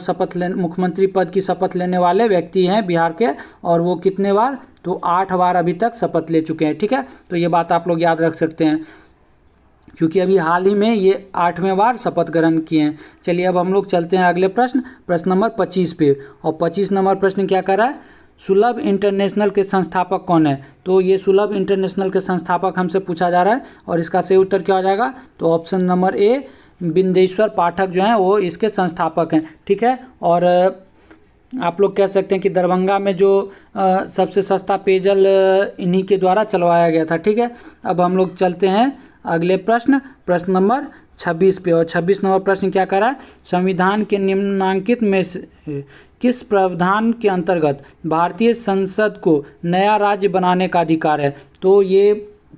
मुख्यमंत्री पद की शपथ लेने वाले व्यक्ति हैं बिहार के। और वो कितने बार, तो 8 बार अभी तक शपथ ले चुके हैं। ठीक है, तो ये बात आप लोग याद रख सकते हैं, क्योंकि अभी हाल ही में ये 8वें बार शपथ ग्रहण किए हैं। चलिए अब हम लोग चलते हैं अगले प्रश्न नंबर 25 पे। और 25 नंबर प्रश्न क्या कर रहा है, सुलभ इंटरनेशनल के संस्थापक कौन है। तो ये सुलभ इंटरनेशनल के संस्थापक हमसे पूछा जा रहा है, और इसका सही उत्तर क्या हो जाएगा, तो ऑप्शन नंबर ए बिंदेश्वर पाठक जो हैं वो इसके संस्थापक हैं। ठीक है, और आप लोग कह सकते हैं कि दरभंगा में जो सबसे सस्ता पेयजल इन्हीं के द्वारा चलवाया गया था। ठीक है, अब हम लोग चलते हैं अगले प्रश्न नंबर 26 पे। और 26 नंबर प्रश्न क्या कर रहा है, संविधान के निम्नलिखित में से किस प्रावधान के अंतर्गत भारतीय संसद को नया राज्य बनाने का अधिकार है। तो ये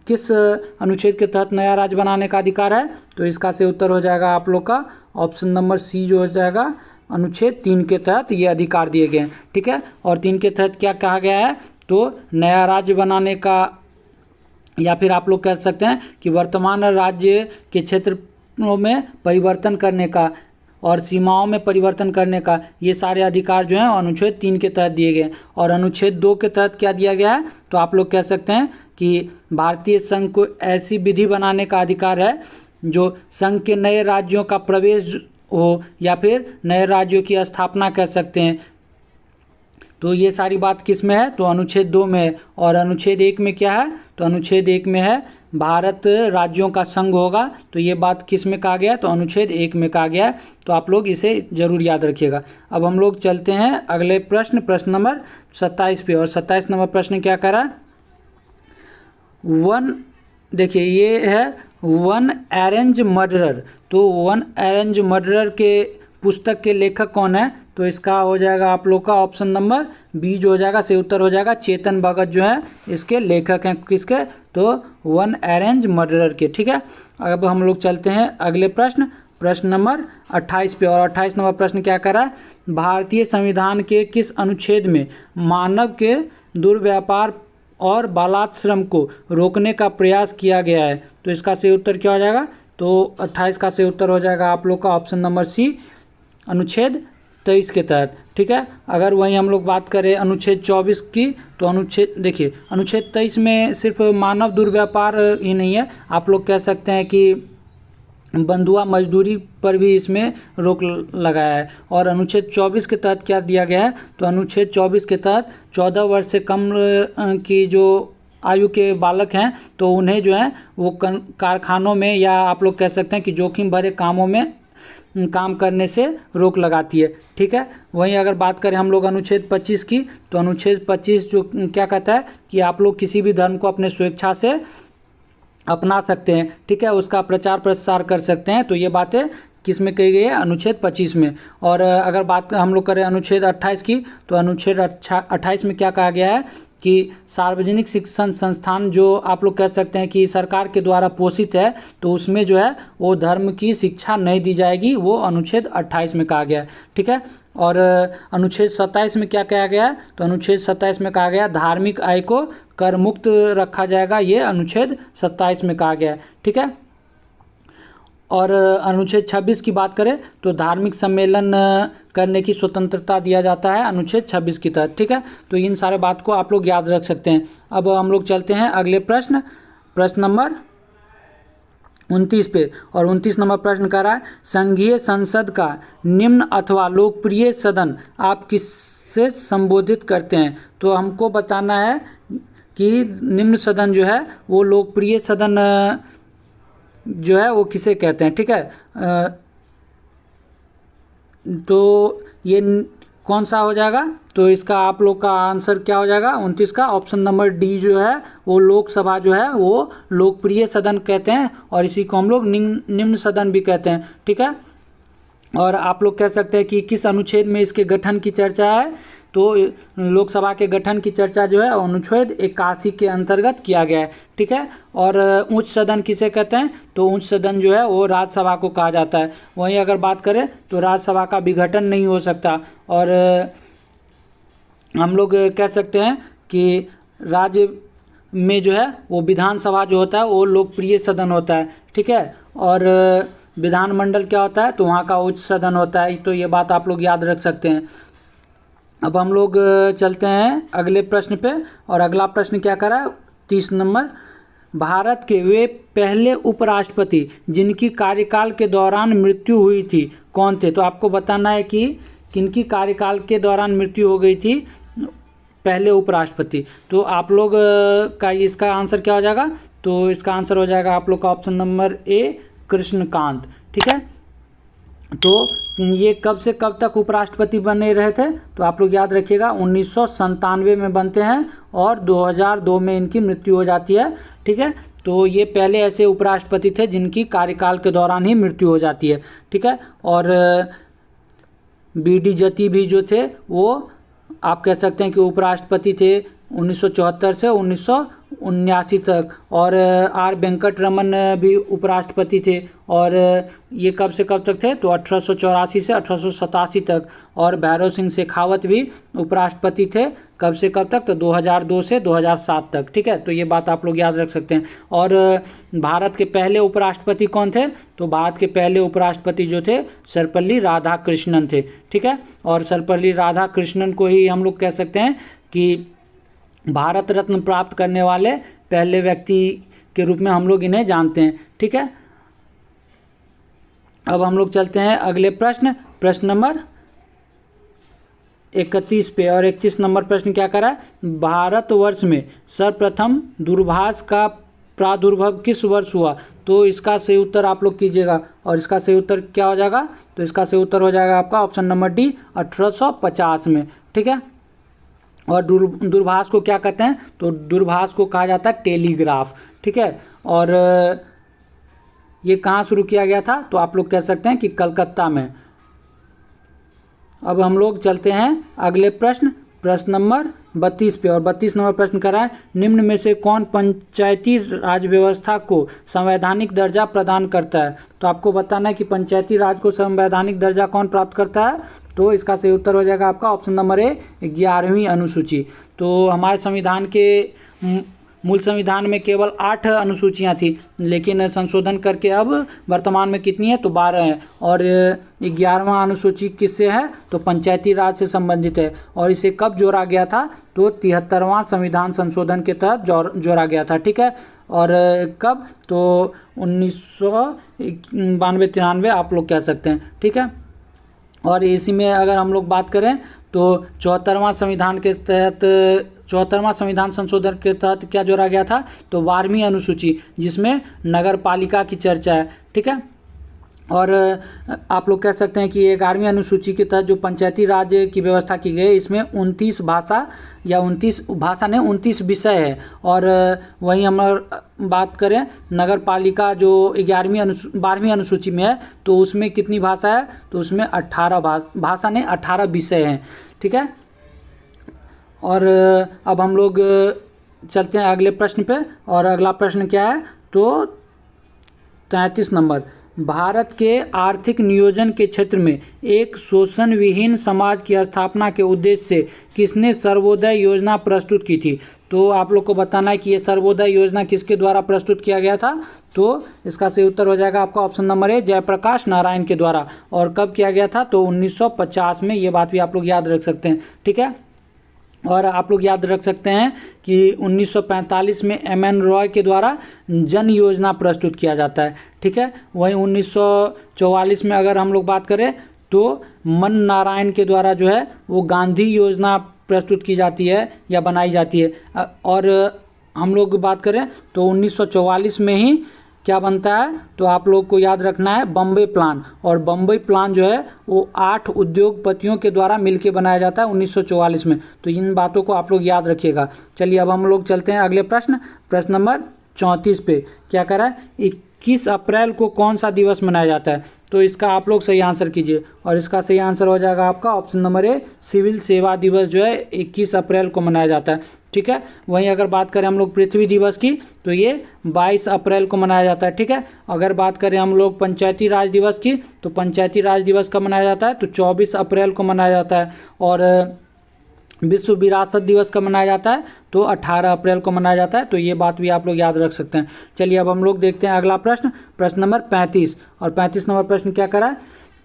किस अनुच्छेद के तहत नया राज्य बनाने का अधिकार है, तो इसका सही उत्तर हो जाएगा आप लोग का ऑप्शन नंबर सी जो हो जाएगा, अनुच्छेद 3 के तहत ये अधिकार दिए गए हैं। ठीक है, और 3 के तहत क्या कहा गया है, तो नया राज्य बनाने का, या फिर आप लोग कह सकते हैं कि वर्तमान राज्य के क्षेत्रों में परिवर्तन करने का और सीमाओं में परिवर्तन करने का, ये सारे अधिकार जो हैं अनुच्छेद 3 के तहत दिए गए। और अनुच्छेद 2 के तहत क्या दिया गया है, तो आप लोग कह सकते हैं कि भारतीय संघ को ऐसी विधि बनाने का अधिकार है जो संघ के नए राज्यों का प्रवेश हो, या फिर नए राज्यों की स्थापना कह सकते हैं। तो ये सारी बात किस में है, तो अनुच्छेद 2 में है। और अनुच्छेद 1 में क्या है, तो अनुच्छेद 1 में है भारत राज्यों का संघ होगा। तो ये बात किस में कहा गया है, तो अनुच्छेद 1 में कहा गया है। तो आप लोग इसे जरूर याद रखिएगा। अब हम लोग चलते हैं अगले प्रश्न नंबर 27 पे। और 27 नंबर प्रश्न क्या करा, देखिए ये है वन अरेंज मर्डरर। तो वन अरेंज मर्डरर के पुस्तक के लेखक कौन है, तो इसका हो जाएगा आप लोग का ऑप्शन नंबर बी जो हो जाएगा, सही उत्तर हो जाएगा चेतन भगत जो है इसके लेखक हैं। किसके, तो वन अरेंज मर्डरर के। ठीक है, अब हम लोग चलते हैं अगले प्रश्न नंबर 28 पे। और 28 नंबर प्रश्न क्या कर रहा है, भारतीय संविधान के किस अनुच्छेद में मानव के दुर्व्यापार और बालाश्रम को रोकने का प्रयास किया गया है। तो इसका सही उत्तर क्या हो जाएगा, तो 28 का सही उत्तर हो जाएगा आप लोग का ऑप्शन नंबर सी, अनुच्छेद 23 के तहत। ठीक है, अगर वहीं हम लोग बात करें अनुच्छेद 24 की, तो अनुच्छेद 23 में सिर्फ मानव दुर्व्यापार ही नहीं है, आप लोग कह सकते हैं कि बंधुआ मजदूरी पर भी इसमें रोक लगाया है। और अनुच्छेद 24 के तहत क्या दिया गया है, तो अनुच्छेद 24 के तहत 14 वर्ष से कम की जो आयु के बालक हैं, तो उन्हें जो है वो कारखानों में, या आप लोग कह सकते हैं कि जोखिम भरे कामों में काम करने से रोक लगाती है। ठीक है, वहीं अगर बात करें हम लोग अनुच्छेद 25 की, तो अनुच्छेद 25 जो क्या कहता है कि आप लोग किसी भी धर्म को अपने स्वेच्छा से अपना सकते हैं। ठीक है, उसका प्रचार प्रसार कर सकते हैं। तो ये बातें किस में कही गई है, अनुच्छेद 25 में। और अगर बात हम लोग करें अनुच्छेद 28 की, तो अनुच्छेद 28 में क्या कहा गया है कि सार्वजनिक शिक्षण संस्थान जो आप लोग कह सकते हैं कि सरकार के द्वारा पोषित है, तो उसमें जो है वो धर्म की शिक्षा नहीं दी जाएगी, वो अनुच्छेद 28 में कहा गया है। ठीक है, और अनुच्छेद 27 में क्या कहा गया है, तो अनुच्छेद 27 में कहा गया धार्मिक आय को कर मुक्त रखा जाएगा, ये अनुच्छेद 27 में कहा गया है। ठीक है, और अनुच्छेद 26 की बात करें तो धार्मिक सम्मेलन करने की स्वतंत्रता दिया जाता है अनुच्छेद 26 की तहत। ठीक है, तो इन सारे बात को आप लोग याद रख सकते हैं। अब हम लोग चलते हैं अगले प्रश्न नंबर 29 पे। और 29 नंबर प्रश्न कर रहा है, संघीय संसद का निम्न अथवा लोकप्रिय सदन आप किससे संबोधित करते हैं। तो हमको बताना है कि निम्न सदन जो है वो लोकप्रिय सदन जो है वो किसे कहते हैं। ठीक है, तो ये कौन सा हो जाएगा, तो इसका आप लोग का आंसर क्या हो जाएगा 29 का ऑप्शन नंबर डी जो है वो लोकसभा जो है वो लोकप्रिय सदन कहते हैं, और इसी को हम लोग निम्न सदन भी कहते हैं। ठीक है, और आप लोग कह सकते हैं कि किस अनुच्छेद में इसके गठन की चर्चा है, तो लोकसभा के गठन की चर्चा जो है अनुच्छेद 81 के अंतर्गत किया गया है। ठीक है, और उच्च सदन किसे कहते हैं, तो उच्च सदन जो है वो राज्यसभा को कहा जाता है। वहीं अगर बात करें तो राज्यसभा का विघटन नहीं हो सकता, और हम लोग कह सकते हैं कि राज्य में जो है वो विधानसभा जो होता है वो लोकप्रिय सदन होता है। ठीक है, और विधानमंडल क्या होता है, तो वहाँ का उच्च सदन होता है। तो ये बात आप लोग याद रख सकते हैं। अब हम लोग चलते हैं अगले प्रश्न पे, और अगला प्रश्न क्या करा है, 30 नंबर। भारत के वे पहले उपराष्ट्रपति जिनकी कार्यकाल के दौरान मृत्यु हुई थी कौन थे। तो आपको बताना है कि किनकी कार्यकाल के दौरान मृत्यु हो गई थी पहले उपराष्ट्रपति। तो आप लोग का इसका आंसर क्या हो जाएगा, तो इसका आंसर हो जाएगा आप लोग का ऑप्शन नंबर ए, कृष्णकांत। ठीक है, तो ये कब से कब तक उपराष्ट्रपति बने रहे थे, तो आप लोग याद रखिएगा 1997 में बनते हैं और 2002 में इनकी मृत्यु हो जाती है। ठीक है, तो ये पहले ऐसे उपराष्ट्रपति थे जिनकी कार्यकाल के दौरान ही मृत्यु हो जाती है। ठीक है, और बी.डी. जत्ती भी जो थे वो आप कह सकते हैं कि उपराष्ट्रपति थे 1974 से 1979 तक, और आर वेंकट रमन भी उपराष्ट्रपति थे, और ये कब से कब तक थे, तो 1884 से 1887 तक। और भैरव सिंह शेखावत भी उपराष्ट्रपति थे कब से कब तक, तो 2002 से 2007 तक। ठीक है, तो ये बात आप लोग याद रख सकते हैं। और भारत के पहले उपराष्ट्रपति कौन थे, तो भारत के पहले उपराष्ट्रपति जो थे सर्वपल्ली राधाकृष्णन थे। ठीक है, और सर्वपल्ली राधाकृष्णन को ही हम लोग कह सकते हैं कि भारत रत्न प्राप्त करने वाले पहले व्यक्ति के रूप में हम लोग इन्हें जानते हैं। ठीक है, अब हम लोग चलते हैं अगले प्रश्न नंबर 31 पे, और 31 नंबर प्रश्न क्या करा है, भारतवर्ष में सर्वप्रथम दूरभाष का प्रादुर्भाव किस वर्ष हुआ। तो इसका सही उत्तर आप लोग कीजिएगा, और इसका सही उत्तर क्या हो जाएगा, तो इसका सही उत्तर हो जाएगा आपका ऑप्शन नंबर डी, 1850 में। ठीक है, और दूरभाष को क्या कहते हैं, तो दूरभाष को कहा जाता है टेलीग्राफ। ठीक है, और ये कहाँ शुरू किया गया था, तो आप लोग कह सकते हैं कि कलकत्ता में। अब हम लोग चलते हैं अगले प्रश्न नंबर 32 पे, और 32 नंबर प्रश्न करा है, निम्न में से कौन पंचायती राज व्यवस्था को संवैधानिक दर्जा प्रदान करता है। तो आपको बताना है कि पंचायती राज को संवैधानिक दर्जा कौन प्राप्त करता है, तो इसका सही उत्तर हो जाएगा आपका ऑप्शन नंबर ए, 11वीं अनुसूची। तो हमारे संविधान के मूल संविधान में केवल 8 अनुसूचियां थी, लेकिन संशोधन करके अब वर्तमान में कितनी है, तो 12 है। और 11वां अनुसूची किससे है, तो पंचायती राज से संबंधित है, और इसे कब जोड़ा गया था, तो 73वां संविधान संशोधन के तहत जोड़ा गया था। ठीक है, और कब, तो 1992-93 आप लोग कह सकते हैं। ठीक है, और इसी में अगर हम लोग बात करें तो 74वां संविधान संशोधन के तहत क्या जोड़ा गया था, तो 12वीं अनुसूची, जिसमें नगर पालिका की चर्चा है। ठीक है, और आप लोग कह सकते हैं कि 11वीं अनुसूची के तहत जो पंचायती राज की व्यवस्था की गई, इसमें 29 विषय है। और वहीं हम बात करें नगर पालिका जो 12वीं अनुसूची में है, तो उसमें कितनी भाषा है, तो उसमें 18 विषय हैं। ठीक है, और अब हम लोग चलते हैं अगले प्रश्न पे, और अगला प्रश्न क्या है, तो 33 नंबर, भारत के आर्थिक नियोजन के क्षेत्र में एक शोषण विहीन समाज की स्थापना के उद्देश्य से किसने सर्वोदय योजना प्रस्तुत की थी। तो आप लोग को बताना है कि ये सर्वोदय योजना किसके द्वारा प्रस्तुत किया गया था, तो इसका सही उत्तर हो जाएगा आपका option number A, Jayaprakash Narayan के द्वारा। और कब किया गया था, तो 1950 में। ये बात भी आप लोग याद रख सकते हैं। ठीक है, और आप लोग याद रख सकते हैं कि 1945 में M.N. रॉय के द्वारा जन योजना प्रस्तुत किया जाता है। ठीक है, वहीं 1944 में अगर हम लोग बात करें तो मन नारायण के द्वारा जो है वो गांधी योजना प्रस्तुत की जाती है या बनाई जाती है। और हम लोग बात करें तो 1944 में ही क्या बनता है, तो आप लोग को याद रखना है बम्बई प्लान। और बम्बई प्लान जो है वो 8 उद्योगपतियों के द्वारा मिलकर बनाया जाता है 1944 में। तो इन बातों को आप लोग याद रखिएगा। चलिए अब हम लोग चलते हैं अगले प्रश्न नंबर 34 पे। क्या कह रहा है, किस अप्रैल को कौन सा दिवस मनाया जाता है? तो इसका आप लोग सही आंसर कीजिए और इसका सही आंसर हो जाएगा आपका ऑप्शन नंबर ए, सिविल सेवा दिवस जो है 21 अप्रैल को मनाया जाता है। ठीक है, वहीं अगर बात करें हम लोग पृथ्वी दिवस की तो ये 22 अप्रैल को मनाया जाता है। ठीक है, अगर बात करें हम लोग पंचायती राज दिवस की तो पंचायती राज दिवस कब मनाया जाता है? तो 24 अप्रैल को मनाया जाता है। और विश्व विरासत दिवस कब मनाया जाता है? तो 18 अप्रैल को मनाया जाता है। तो ये बात भी आप लोग याद रख सकते हैं। चलिए अब हम लोग देखते हैं अगला प्रश्न, प्रश्न नंबर 35। और 35 नंबर प्रश्न क्या करा है?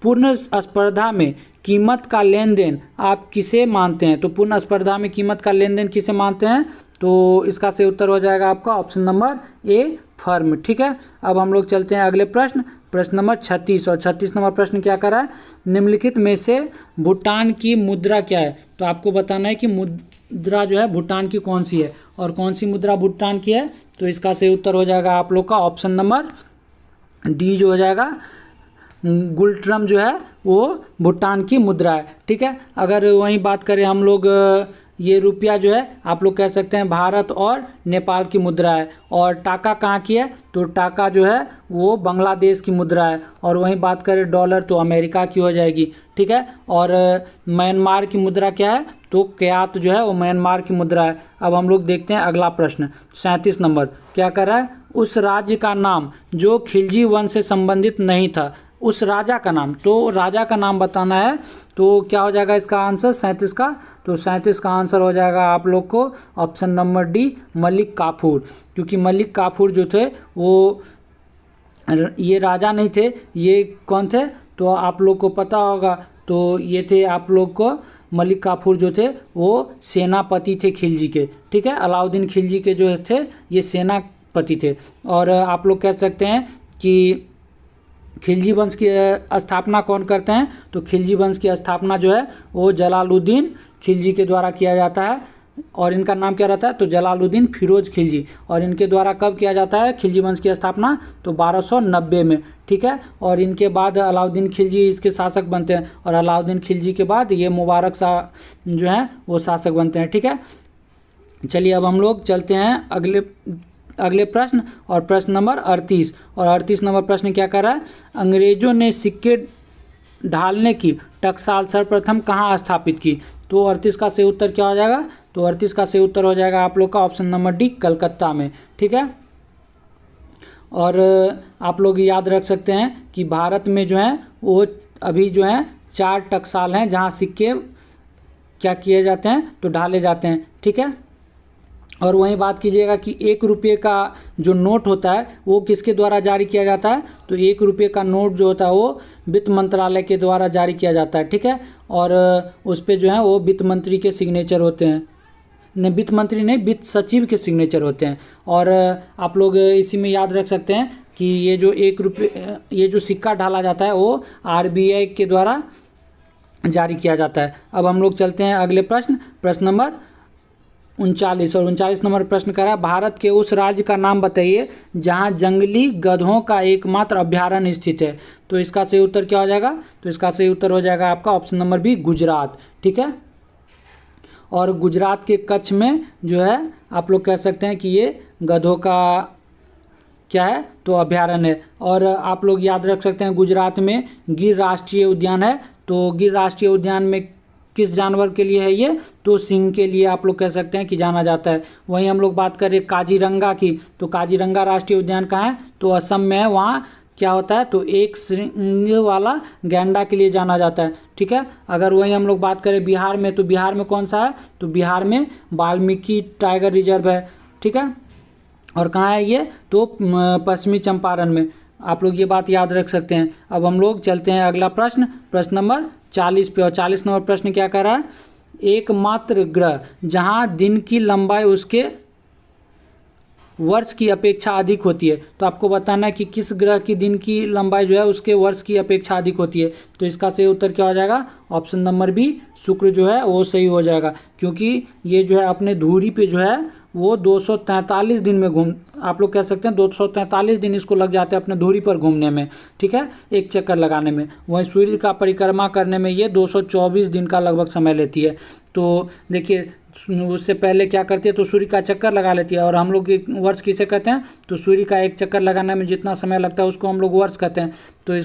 पूर्ण स्पर्धा में कीमत का लेन देन आप किसे मानते हैं? तो पूर्ण स्पर्धा में कीमत का लेन देन किसे मानते हैं? तो इसका सही उत्तर हो जाएगा आपका ऑप्शन नंबर ए, फर्म। ठीक है, अब हम लोग चलते हैं अगले प्रश्न, प्रश्न नंबर 36। और 36 नंबर प्रश्न क्या करा है? निम्नलिखित में से भूटान की मुद्रा क्या है? तो आपको बताना है कि मुद्रा जो है भूटान की कौन सी है और कौन सी मुद्रा भूटान की है। तो इसका सही उत्तर हो जाएगा आप लोग का ऑप्शन नंबर डी जो हो जाएगा, गुल्ट्रम जो है वो भूटान की मुद्रा है। ठीक है, अगर वहीं बात करें हम लोग, ये रुपया जो है आप लोग कह सकते हैं भारत और नेपाल की मुद्रा है। और टाका कहाँ की है? तो टाका जो है वो बांग्लादेश की मुद्रा है। और वहीं बात करें डॉलर तो अमेरिका की हो जाएगी। ठीक है, और म्यांमार की मुद्रा क्या है? तो क्यात जो है वो म्यांमार की मुद्रा है। अब हम लोग देखते हैं अगला प्रश्न 37 नंबर क्या कर रहा है? उस राज्य का नाम जो खिलजी वंश से संबंधित नहीं था, उस राजा का नाम। तो राजा का नाम बताना है। तो क्या हो जाएगा इसका आंसर 37 का? तो 37 का आंसर हो जाएगा आप लोग को option number D, Malik Kafur. क्योंकि मलिक काफूर जो थे वो ये राजा नहीं थे, ये कौन थे? तो आप लोग को पता होगा। तो ये थे आप लोग को मलिक काफूर जो थे वो सेनापति थे खिलजी के। ठीक है, अलाउद्दीन खिलजी के जो थे ये सेनापति थे। और आप लोग कह सकते हैं कि खिलजी वंश की स्थापना कौन करते हैं? तो खिलजी वंश की स्थापना जो है वो जलालुद्दीन खिलजी के द्वारा किया जाता है। और इनका नाम क्या रहता है? तो जलालुद्दीन फिरोज खिलजी। और इनके द्वारा कब किया जाता है खिलजी वंश की स्थापना? तो 1290 में। ठीक है, और इनके बाद अलाउद्दीन खिलजी इसके शासक बनते हैं। और अलाउद्दीन खिलजी के बाद ये मुबारक शाह जो है वो शासक बनते हैं। ठीक है, चलिए अब हम लोग चलते हैं अगले प्रश्न, और प्रश्न नंबर 38। और 38 नंबर प्रश्न क्या कर रहा है? अंग्रेजों ने सिक्के ढालने की टकसाल सर्वप्रथम कहाँ स्थापित की? तो 38 का सही उत्तर क्या हो जाएगा? तो 38 का सही उत्तर हो जाएगा आप लोग का ऑप्शन नंबर डी, कलकत्ता में। ठीक है, और आप लोग याद रख सकते हैं कि भारत में जो है वो अभी जो है 4 टकसाल हैं जहाँ सिक्के क्या किए जाते हैं? तो ढाले जाते हैं। ठीक है, और वहीं बात कीजिएगा कि 1 रुपये का जो नोट होता है वो किसके द्वारा जारी किया जाता है? तो 1 रुपये का नोट जो होता है वो वित्त मंत्रालय के द्वारा जारी किया जाता है। ठीक है, और उस पर जो है वो वित्त मंत्री के सिग्नेचर होते हैं। नहीं, वित्त मंत्री नहीं, वित्त सचिव के सिग्नेचर होते हैं। और आप लोग इसी में याद रख सकते हैं कि ये जो 1 रुपये ये जो सिक्का ढाला जाता है वो RBI के द्वारा जारी किया जाता है। अब हम लोग चलते हैं अगले प्रश्न, प्रश्न नंबर 39। और 39 नंबर प्रश्न कर रहा है, भारत के उस राज्य का नाम बताइए जहां जंगली गधों का एकमात्र अभ्यारण्य स्थित है। तो इसका सही उत्तर क्या हो जाएगा? तो इसका सही उत्तर हो जाएगा आपका ऑप्शन नंबर बी, गुजरात। ठीक है, और गुजरात के कच्छ में जो है आप लोग कह सकते हैं कि ये गधों का क्या है? तो अभ्यारण्य है। और आप लोग याद रख सकते हैं गुजरात में गिर राष्ट्रीय उद्यान है। तो गिर राष्ट्रीय उद्यान में किस जानवर के लिए है ये? तो सिंह के लिए आप लोग कह सकते हैं कि जाना जाता है। वहीं हम लोग बात करें काजीरंगा की, तो काजीरंगा राष्ट्रीय उद्यान कहाँ है? तो असम में है। वहाँ क्या होता है? तो एक सिंग वाला गैंडा के लिए जाना जाता है। ठीक है, अगर वहीं हम लोग बात करें बिहार में, तो बिहार में कौन सा है? तो बिहार में वाल्मीकि टाइगर रिजर्व है। ठीक है, और कहाँ है ये? तो पश्चिमी चंपारण में। आप लोग ये बात याद रख सकते हैं। अब हम लोग चलते हैं अगला प्रश्न, प्रश्न नंबर 40 पे। और 40 नंबर प्रश्न क्या कर रहा है? एकमात्र ग्रह जहां दिन की लंबाई उसके वर्ष की अपेक्षा अधिक होती है। तो आपको बताना है कि किस ग्रह की दिन की लंबाई जो है उसके वर्ष की अपेक्षा अधिक होती है। तो इसका सही उत्तर क्या हो जाएगा? ऑप्शन नंबर बी, शुक्र जो है वो सही हो जाएगा। क्योंकि ये जो है अपने धुरी पे जो है वो 243 दिन में आप लोग कह सकते हैं 243 दिन इसको लग जाते हैं अपने धुरी पर घूमने में। ठीक है, एक चक्कर लगाने में। वहीं सूर्य का परिक्रमा करने में ये 224 दिन का लगभग समय लेती है। तो देखिए उससे पहले क्या करती है, तो सूर्य का चक्कर लगा लेती है। और हम लोग एक वर्ष किसे कहते हैं, तो सूर्य का एक चक्कर लगाने में जितना समय लगता है उसको हम लोग वर्ष कहते हैं। तो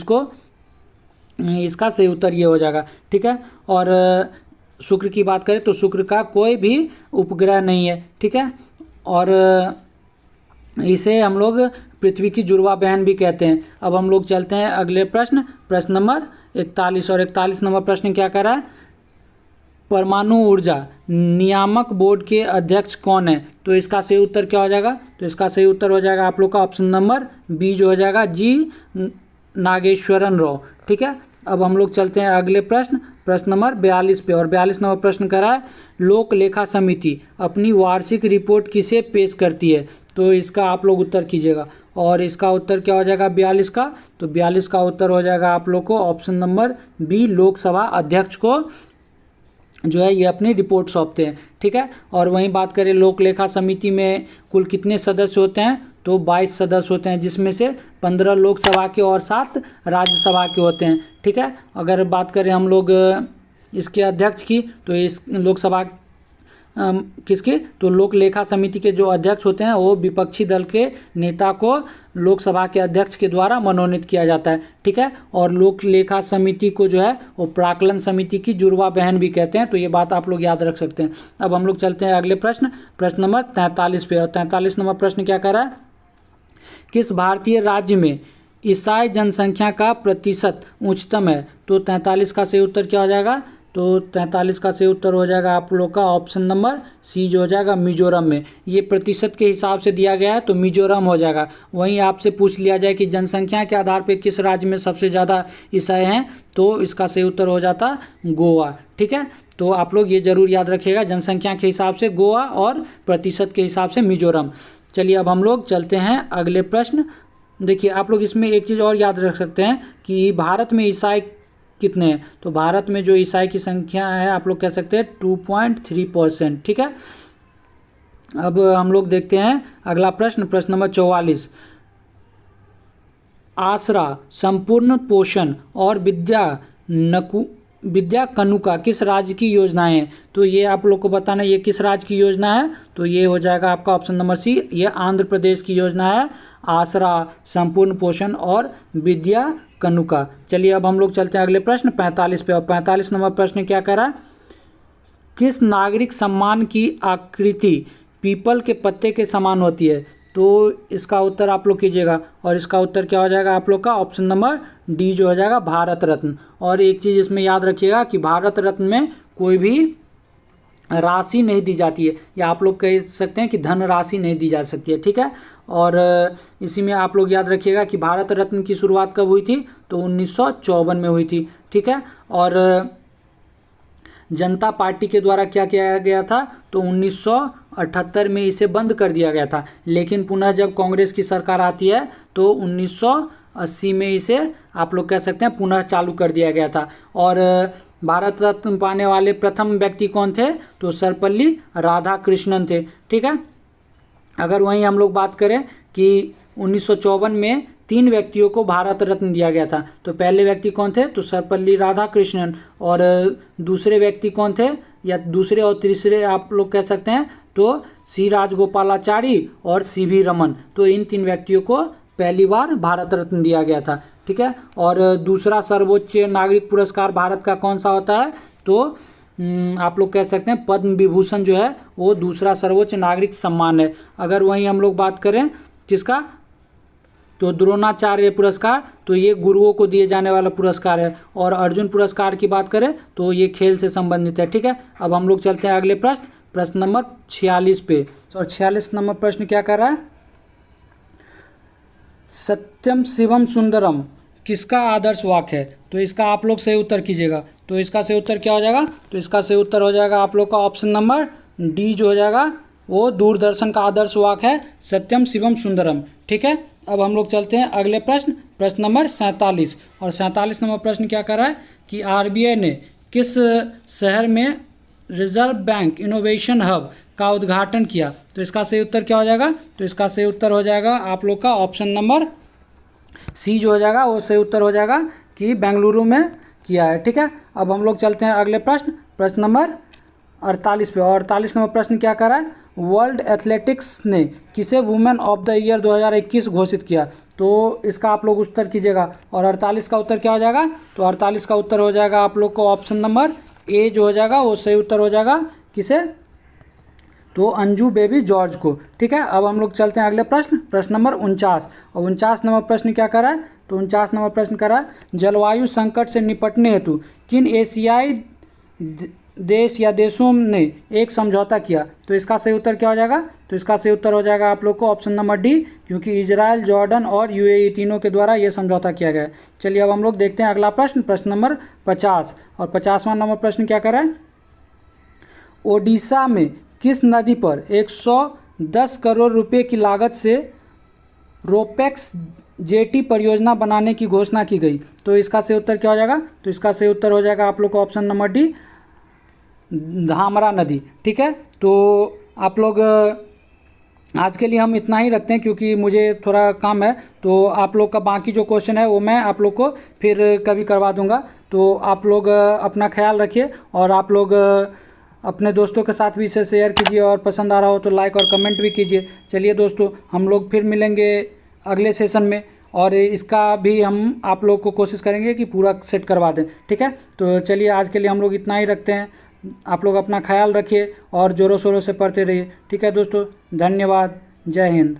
इसका सही उत्तर ये हो जाएगा, ठीक है। और शुक्र की बात करें तो शुक्र का कोई भी उपग्रह नहीं है, ठीक है। और इसे हम लोग पृथ्वी की जुड़वा बहन भी कहते हैं। अब हम लोग चलते हैं अगले प्रश्न नंबर 41। और 41 नंबर प्रश्न क्या कर रहा है, परमाणु ऊर्जा नियामक बोर्ड के अध्यक्ष कौन है। तो इसका सही उत्तर क्या हो जाएगा, तो इसका सही उत्तर हो जाएगा आप लोग का ऑप्शन नंबर बी जो हो जाएगा जी नागेश्वरन राव, ठीक है। अब हम लोग चलते हैं अगले प्रश्न नंबर 42 पे। और 42 नंबर प्रश्न करा है, लोक लेखा समिति अपनी वार्षिक रिपोर्ट किसे पेश करती है। तो इसका आप लोग उत्तर कीजिएगा। और इसका उत्तर क्या हो जाएगा 42 का, तो 42 का उत्तर हो जाएगा आप लोग को ऑप्शन नंबर बी, लोकसभा अध्यक्ष को जो है ये अपनी रिपोर्ट सौंपते हैं, ठीक है। और वहीं बात करें लोक लेखा समिति में कुल कितने सदस्य होते हैं, तो 22 सदस्य होते हैं, जिसमें से 15 लोकसभा के और 7 राज्यसभा के होते हैं, ठीक है। अगर बात करें हम लोग इसके अध्यक्ष की, तो इस लोकसभा किसके, तो लोक लेखा समिति के जो अध्यक्ष होते हैं वो विपक्षी दल के नेता को लोकसभा के अध्यक्ष के द्वारा मनोनीत किया जाता है, ठीक है। और लोक लेखा समिति को जो है वो प्राक्कलन समिति की जुड़वा बहन भी कहते हैं। तो ये बात आप लोग याद रख सकते हैं। अब हम लोग चलते हैं अगले प्रश्न नंबर 43 पे। और 43 नंबर प्रश्न क्या कर रहा है, किस भारतीय राज्य में ईसाई जनसंख्या का प्रतिशत उच्चतम है। तो 43 का सही उत्तर क्या हो जाएगा, तो 43 का सही उत्तर हो जाएगा आप लोग का ऑप्शन नंबर सी जो हो जाएगा मिजोरम में। ये प्रतिशत के हिसाब से दिया गया है तो मिजोरम हो जाएगा। वहीं आपसे पूछ लिया जाए कि जनसंख्या के आधार पर किस राज्य में सबसे ज़्यादा ईसाई हैं, तो इसका सही उत्तर हो जाता गोवा, ठीक है। तो आप लोग ये जरूर याद रखिएगा, जनसंख्या के हिसाब से गोवा और प्रतिशत के हिसाब से मिजोरम। चलिए अब हम लोग चलते हैं अगले प्रश्न। देखिए आप लोग इसमें एक चीज़ और याद रख सकते हैं कि भारत में ईसाई कितने हैं। तो भारत में जो ईसाई की संख्या है आप लोग कह सकते हैं 2.3%, ठीक है। अब हम लोग देखते हैं अगला प्रश्न नंबर 44। आसरा, संपूर्ण पोषण और विद्या कनुका किस राज्य की योजनाएं हैं। तो ये आप लोग को बताना ये किस राज्य की योजना है, तो ये हो जाएगा आपका ऑप्शन नंबर सी, ये आंध्र प्रदेश की योजना है, आसरा, संपूर्ण पोषण और विद्या कनुका। चलिए अब हम लोग चलते हैं अगले प्रश्न 45 पे। और 45 नंबर प्रश्न क्या कह रहा है, किस नागरिक सम्मान की आकृति पीपल के पत्ते के समान होती है। तो इसका उत्तर आप लोग कीजिएगा। और इसका उत्तर क्या हो जाएगा आप लोग का ऑप्शन नंबर डी जो हो जाएगा भारत रत्न। और एक चीज़ इसमें याद रखिएगा कि भारत रत्न में कोई भी राशि नहीं दी जाती है, या आप लोग कह सकते हैं कि धन राशि नहीं दी जा सकती है, ठीक है। और इसी में आप लोग याद रखिएगा कि भारत रत्न की शुरुआत कब हुई थी, तो 1954 में हुई थी, ठीक है। और जनता पार्टी के द्वारा क्या किया गया था, तो 1978 में इसे बंद कर दिया गया था। लेकिन पुनः जब कांग्रेस की सरकार आती है तो 1980 में इसे आप लोग कह सकते हैं पुनः चालू कर दिया गया था। और भारत रत्न पाने वाले प्रथम व्यक्ति कौन थे, तो सर्वपल्ली राधाकृष्णन थे, ठीक है। अगर वहीं हम लोग बात करें कि 1954 में 3 व्यक्तियों को भारत रत्न दिया गया था। तो पहले व्यक्ति कौन थे, तो सर्वपल्ली राधाकृष्णन। और दूसरे व्यक्ति कौन थे, या दूसरे और तीसरे आप लोग कह सकते हैं तो सी राजगोपालाचारी और सी.वी. रमन। तो इन 3 व्यक्तियों को पहली बार भारत रत्न दिया गया था, ठीक है। और दूसरा सर्वोच्च नागरिक पुरस्कार भारत का कौन सा होता है, तो आप लोग कह सकते हैं पद्म विभूषण जो है वो दूसरा सर्वोच्च नागरिक सम्मान है। अगर वहीं हम लोग बात करें किसका, तो द्रोणाचार्य पुरस्कार, तो ये गुरुओं को दिए जाने वाला पुरस्कार है। और अर्जुन पुरस्कार की बात करें तो ये खेल से संबंधित है, ठीक है। अब हम लोग चलते हैं अगले प्रश्न नंबर 46 पे। और 46 नंबर प्रश्न क्या कर रहा है, सत्यम शिवम सुंदरम किसका आदर्श वाक्य है। तो इसका आप लोग सही उत्तर कीजिएगा। तो इसका सही उत्तर क्या हो जाएगा, तो इसका सही उत्तर हो जाएगा आप लोग का ऑप्शन नंबर डी जो हो जाएगा वो दूरदर्शन का आदर्श वाक्य है, सत्यम शिवम सुंदरम, ठीक है। अब हम लोग चलते हैं अगले प्रश्न नंबर 47। और 47 नंबर प्रश्न क्या कर रहा है कि आरबीआई ने किस शहर में रिजर्व बैंक इनोवेशन हब का उद्घाटन किया। तो इसका सही उत्तर क्या हो जाएगा, तो इसका सही उत्तर हो जाएगा आप लोग का ऑप्शन नंबर सी जो हो जाएगा वो सही उत्तर हो जाएगा कि बेंगलुरु में किया है, ठीक है। अब हम लोग चलते हैं अगले प्रश्न नंबर 48 पे। और 48 नंबर प्रश्न क्या कर रहा है, वर्ल्ड एथलेटिक्स ने किसे वुमेन ऑफ द ईयर 2021 घोषित किया। तो इसका आप लोग उत्तर कीजिएगा। और 48 का उत्तर क्या हो जाएगा, तो 48 का उत्तर हो जाएगा आप लोग को ऑप्शन नंबर ए जो हो जाएगा वो सही उत्तर हो जाएगा। किसे, तो अंजू बेबी जॉर्ज को। ठीक है, अब हम लोग चलते हैं अगले प्रश्न, प्रश्न नंबर 49। और 49 नंबर प्रश्न क्या कर रहा है, तो 49 नंबर प्रश्न कर रहा है, जलवायु संकट से निपटने हेतु किन एशियाई देश या देशों ने एक समझौता किया। तो इसका सही उत्तर क्या हो जाएगा, तो इसका सही उत्तर हो जाएगा आप लोग को ऑप्शन नंबर डी, क्योंकि इजराइल, जॉर्डन और यूएई तीनों के द्वारा ये समझौता किया गया है। चलिए अब हम लोग देखते हैं अगला प्रश्न, प्रश्न नंबर 50। और 50वां नंबर प्रश्न क्या कर रहा है, ओडिशा में किस नदी पर 110 करोड़ रुपए की लागत से रोपेक्स जेटी परियोजना बनाने की घोषणा की गई। तो इसका सही उत्तर क्या हो जाएगा, तो इसका सही उत्तर हो जाएगा आप लोग को ऑप्शन नंबर डी, धामरा नदी। ठीक है, तो आप लोग आज के लिए हम इतना ही रखते हैं, क्योंकि मुझे थोड़ा काम है। तो आप लोग का बाकी जो क्वेश्चन है वो मैं आप लोग को फिर कभी करवा दूंगा। तो आप लोग अपना ख्याल रखिए, और आप लोग अपने दोस्तों के साथ भी इसे शेयर कीजिए, और पसंद आ रहा हो तो लाइक और कमेंट भी कीजिए। चलिए दोस्तों, हम लोग फिर मिलेंगे अगले सेशन में, और इसका भी हम आप लोग को कोशिश करेंगे कि पूरा सेट करवा दें। ठीक है, तो चलिए आज के लिए हम लोग इतना ही रखते हैं। आप लोग अपना ख्याल रखिए और ज़ोरों शोरों से पढ़ते रहिए। ठीक है दोस्तों, धन्यवाद, जय हिंद।